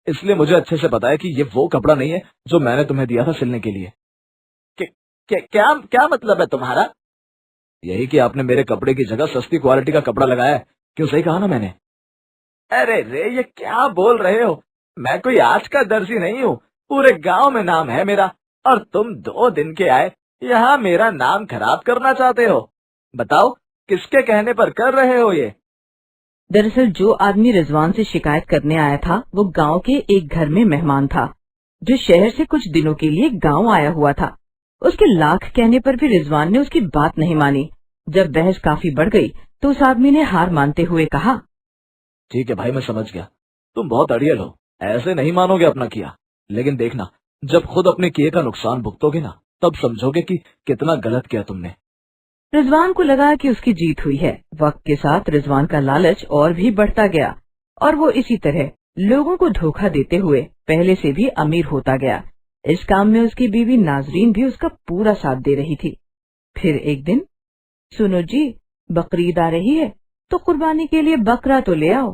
इसलिए मुझे अच्छे से पता है कि ये वो कपड़ा नहीं है जो मैंने तुम्हें दिया था सिलने के लिए। क्या क्या मतलब है तुम्हारा। यही कि आपने मेरे कपड़े की जगह सस्ती क्वालिटी का कपड़ा लगाया है। क्यों, सही कहा ना मैंने। अरे रे, ये क्या बोल रहे हो, मैं कोई आज का दर्जी नहीं हूँ, पूरे गांव में नाम है मेरा, और तुम 2 दिन के आए यहाँ मेरा नाम खराब करना चाहते हो। बताओ, किसके कहने पर कर रहे हो ये। दरअसल जो आदमी रिजवान से शिकायत करने आया था वो गांव के एक घर में मेहमान था, जो शहर से कुछ दिनों के लिए गांव आया हुआ था। उसके लाख कहने पर भी रिजवान ने उसकी बात नहीं मानी। जब बहस काफी बढ़ गई तो उस आदमी ने हार मानते हुए कहा, ठीक है भाई, मैं समझ गया, तुम बहुत अड़ियल हो, ऐसे नहीं मानोगे अपना किया, लेकिन देखना, जब खुद अपने किए का नुकसान भुगतोगे ना, तब समझोगे कि कितना गलत किया तुमने। रिजवान को लगा कि उसकी जीत हुई है। वक्त के साथ रिजवान का लालच और भी बढ़ता गया और वो इसी तरह लोगों को धोखा देते हुए पहले से भी अमीर होता गया। इस काम में उसकी बीवी नाजरीन भी उसका पूरा साथ दे रही थी। फिर एक दिन, सुनो जी, बकरीद आ रही है तो कुर्बानी के लिए बकरा तो ले आओ।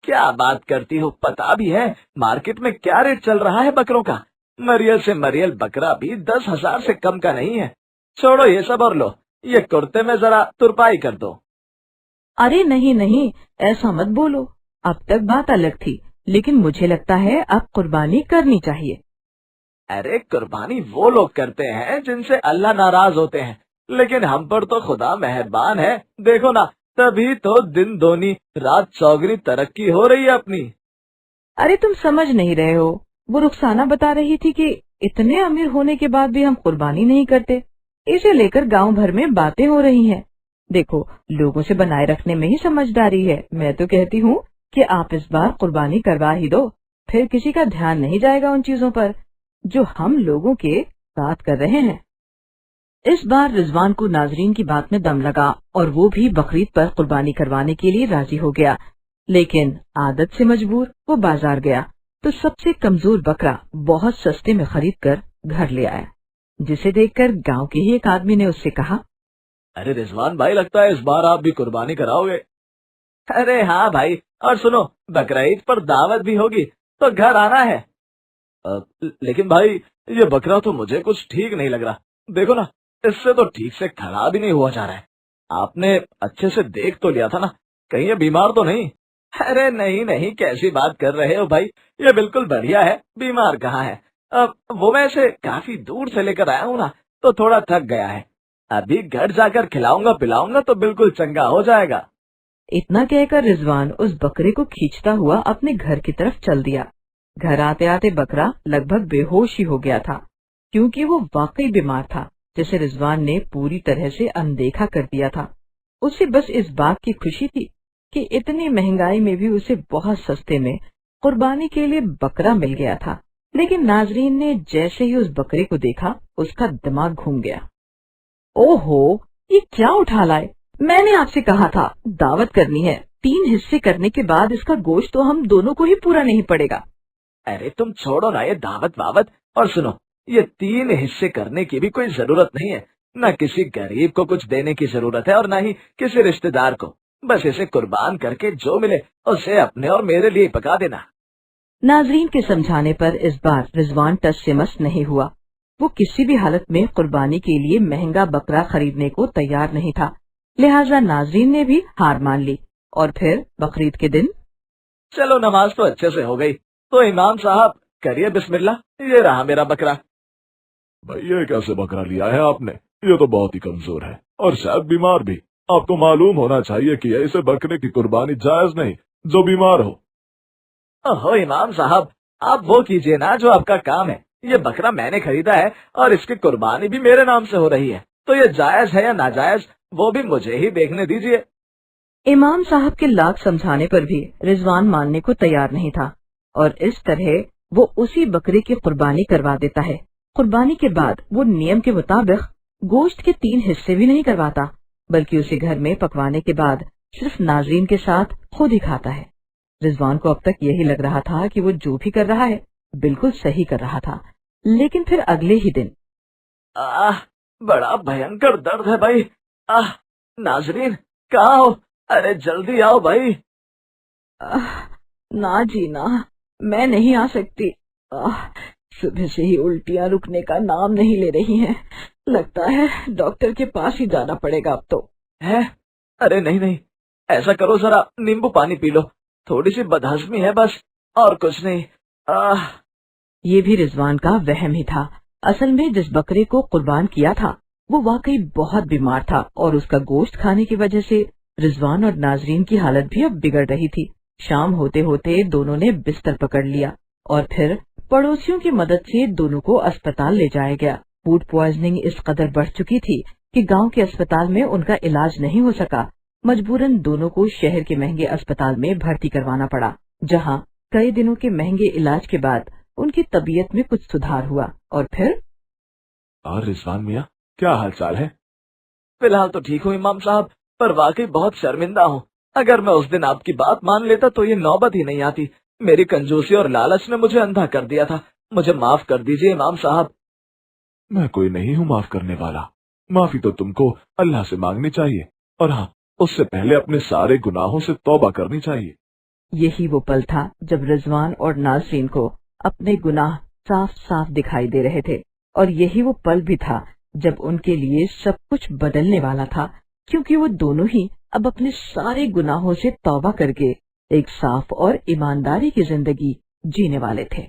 क्या बात करती हो, पता भी है मार्केट में क्या रेट चल रहा है बकरों का। मरियल से मरियल बकरा भी 10,000 से कम का नहीं है। छोड़ो ये सब और लो, ये कुर्ते में जरा तुरपाई कर दो। अरे नहीं नहीं, ऐसा मत बोलो। अब तक बात अलग थी, लेकिन मुझे लगता है अब कुर्बानी करनी चाहिए। अरे कुर्बानी वो लोग करते हैं जिनसे अल्लाह नाराज होते हैं, लेकिन हम पर तो खुदा मेहरबान है। देखो ना, तभी तो दिन दोनी रात चौगनी तरक्की हो रही है अपनी। अरे तुम समझ नहीं रहे हो, वो रुखसाना बता रही थी कि इतने अमीर होने के बाद भी हम कुर्बानी नहीं करते। इसे लेकर गांव भर में बातें हो रही हैं। देखो, लोगों से बनाए रखने में ही समझदारी है। मैं तो कहती हूँ कि आप इस बार कुर्बानी करवा ही दो, फिर किसी का ध्यान नहीं जाएगा उन चीजों पर जो हम लोगों के साथ कर रहे हैं। इस बार रिजवान को नाजरीन की बात में दम लगा और वो भी बकरीद पर कुर्बानी करवाने के लिए राजी हो गया। लेकिन आदत से मजबूर वो बाजार गया तो सबसे कमजोर बकरा बहुत सस्ते में खरीद कर घर ले आया, जिसे देखकर गांव के ही एक आदमी ने उससे कहा, अरे रिजवान भाई, लगता है इस बार आप भी कुर्बानी कराओगे। अरे हाँ भाई, और सुनो, बकरीद पर दावत भी होगी तो घर आना है। लेकिन भाई, ये बकरा तो मुझे कुछ ठीक नहीं लग रहा। देखो ना, इससे तो ठीक से खड़ा भी नहीं हुआ जा रहा है। आपने अच्छे से देख तो लिया था ना, कहीं ये बीमार तो नहीं। अरे नहीं नहीं, कैसी बात कर रहे हो भाई, ये बिल्कुल बढ़िया है, बीमार कहाँ है। अब वो मैं इसे काफी दूर से लेकर आया हूँ ना, तो थोड़ा थक गया है। अभी घर जाकर खिलाऊंगा पिलाऊंगा तो बिल्कुल चंगा हो जाएगा। इतना कहकर रिजवान उस बकरे को खींचता हुआ अपने घर की तरफ चल दिया। घर आते आते बकरा लगभग बेहोश ही हो गया था, क्योंकि वो वाकई बीमार था, जिसे रिजवान ने पूरी तरह से अनदेखा कर दिया था। उसे बस इस बात की खुशी थी कि इतनी महंगाई में भी उसे बहुत सस्ते में कुर्बानी के लिए बकरा मिल गया था। लेकिन नाजरीन ने जैसे ही उस बकरे को देखा, उसका दिमाग घूम गया। ओहो, ये क्या उठा लाए, मैंने आपसे कहा था दावत करनी है, 3 हिस्से करने के बाद इसका गोश्त तो हम दोनों को ही पूरा नहीं पड़ेगा। अरे तुम छोड़ो ना ये दावत वावत, और सुनो, ये 3 हिस्से करने की भी कोई जरूरत नहीं है। न किसी गरीब को कुछ देने की जरूरत है और न ही किसी रिश्तेदार को। बस इसे कुर्बान करके जो मिले उसे अपने और मेरे लिए पका देना। नाजरीन के समझाने पर इस बार रिजवान टस से मस नहीं हुआ। वो किसी भी हालत में कुर्बानी के लिए महंगा बकरा खरीदने को तैयार नहीं था। लिहाजा नाजरीन ने भी हार मान ली और फिर बकरीद के दिन चलो नमाज तो अच्छे से हो गई, तो इमाम साहब करिए बिस्मिल्लाह, ये रहा मेरा बकरा। भाई ये कैसे बकरा लिया है आपने? ये तो बहुत ही कमजोर है और शायद बीमार भी। आपको मालूम होना चाहिए कि ऐसे बकरे की कुर्बानी जायज नहीं जो बीमार हो। ओहो इमाम साहब, आप वो कीजिए ना जो आपका काम है। ये बकरा मैंने खरीदा है और इसकी कुर्बानी भी मेरे नाम से हो रही है, तो ये जायज है या नाजायज वो भी मुझे ही देखने दीजिए। इमाम साहब के लाख समझाने पर भी रिजवान मानने को तैयार नहीं था और इस तरह वो उसी बकरे की कुर्बानी करवा देता है। कुर्बानी के बाद वो नियम के मुताबिक गोश्त के 3 हिस्से भी नहीं करवाता, बल्कि उसे घर में पकवाने के बाद सिर्फ नाजरीन के साथ खुद ही खाता है। रिजवान को अब तक यही लग रहा था कि वो जो भी कर रहा है बिल्कुल सही कर रहा था, लेकिन फिर अगले ही दिन बड़ा भयंकर दर्द है भाई। नाजरीन कहाँ हो? अरे जल्दी आओ भाई। ना जी ना, मैं नहीं आ सकती। सुबह से ही उल्टियां रुकने का नाम नहीं ले रही हैं। लगता है डॉक्टर के पास ही जाना पड़ेगा अब तो। है? अरे नहीं नहीं, ऐसा करो जरा नींबू पानी पी लो, थोड़ी सी बदहजमी है बस, और कुछ नहीं। ये भी रिजवान का वहम ही था। असल में जिस बकरे को कुर्बान किया था वो वाकई बहुत बीमार था और उसका गोश्त खाने की वजह से रिजवान और नाजरीन की हालत भी अब बिगड़ रही थी। शाम होते होते दोनों ने बिस्तर पकड़ लिया और फिर पड़ोसियों की मदद से दोनों को अस्पताल ले जाया गया। फूड पॉइजनिंग इस कदर बढ़ चुकी थी कि गांव के अस्पताल में उनका इलाज नहीं हो सका। मजबूरन दोनों को शहर के महंगे अस्पताल में भर्ती करवाना पड़ा, जहां कई दिनों के महंगे इलाज के बाद उनकी तबीयत में कुछ सुधार हुआ। और फिर और रिजवान मियाँ, क्या हालचाल है? फिलहाल तो ठीक हूँ इमाम साहब, पर वाकई बहुत शर्मिंदा हूँ। अगर मैं उस दिन आपकी बात मान लेता तो ये नौबत ही नहीं आती। मेरी कंजूसी और लालच ने मुझे अंधा कर दिया था। मुझे माफ कर दीजिए इमाम साहब। मैं कोई नहीं हूँ माफ करने वाला। माफी तो तुमको अल्लाह से मांगनी चाहिए, और हाँ, उससे पहले अपने सारे गुनाहों से तौबा करनी चाहिए। यही वो पल था जब रिजवान और नाजरीन को अपने गुनाह साफ साफ दिखाई दे रहे थे, और यही वो पल भी था जब उनके लिए सब कुछ बदलने वाला था, क्योंकि वो दोनों ही अब अपने सारे गुनाहों से तौबा करके एक साफ और ईमानदारी की जिंदगी जीने वाले थे।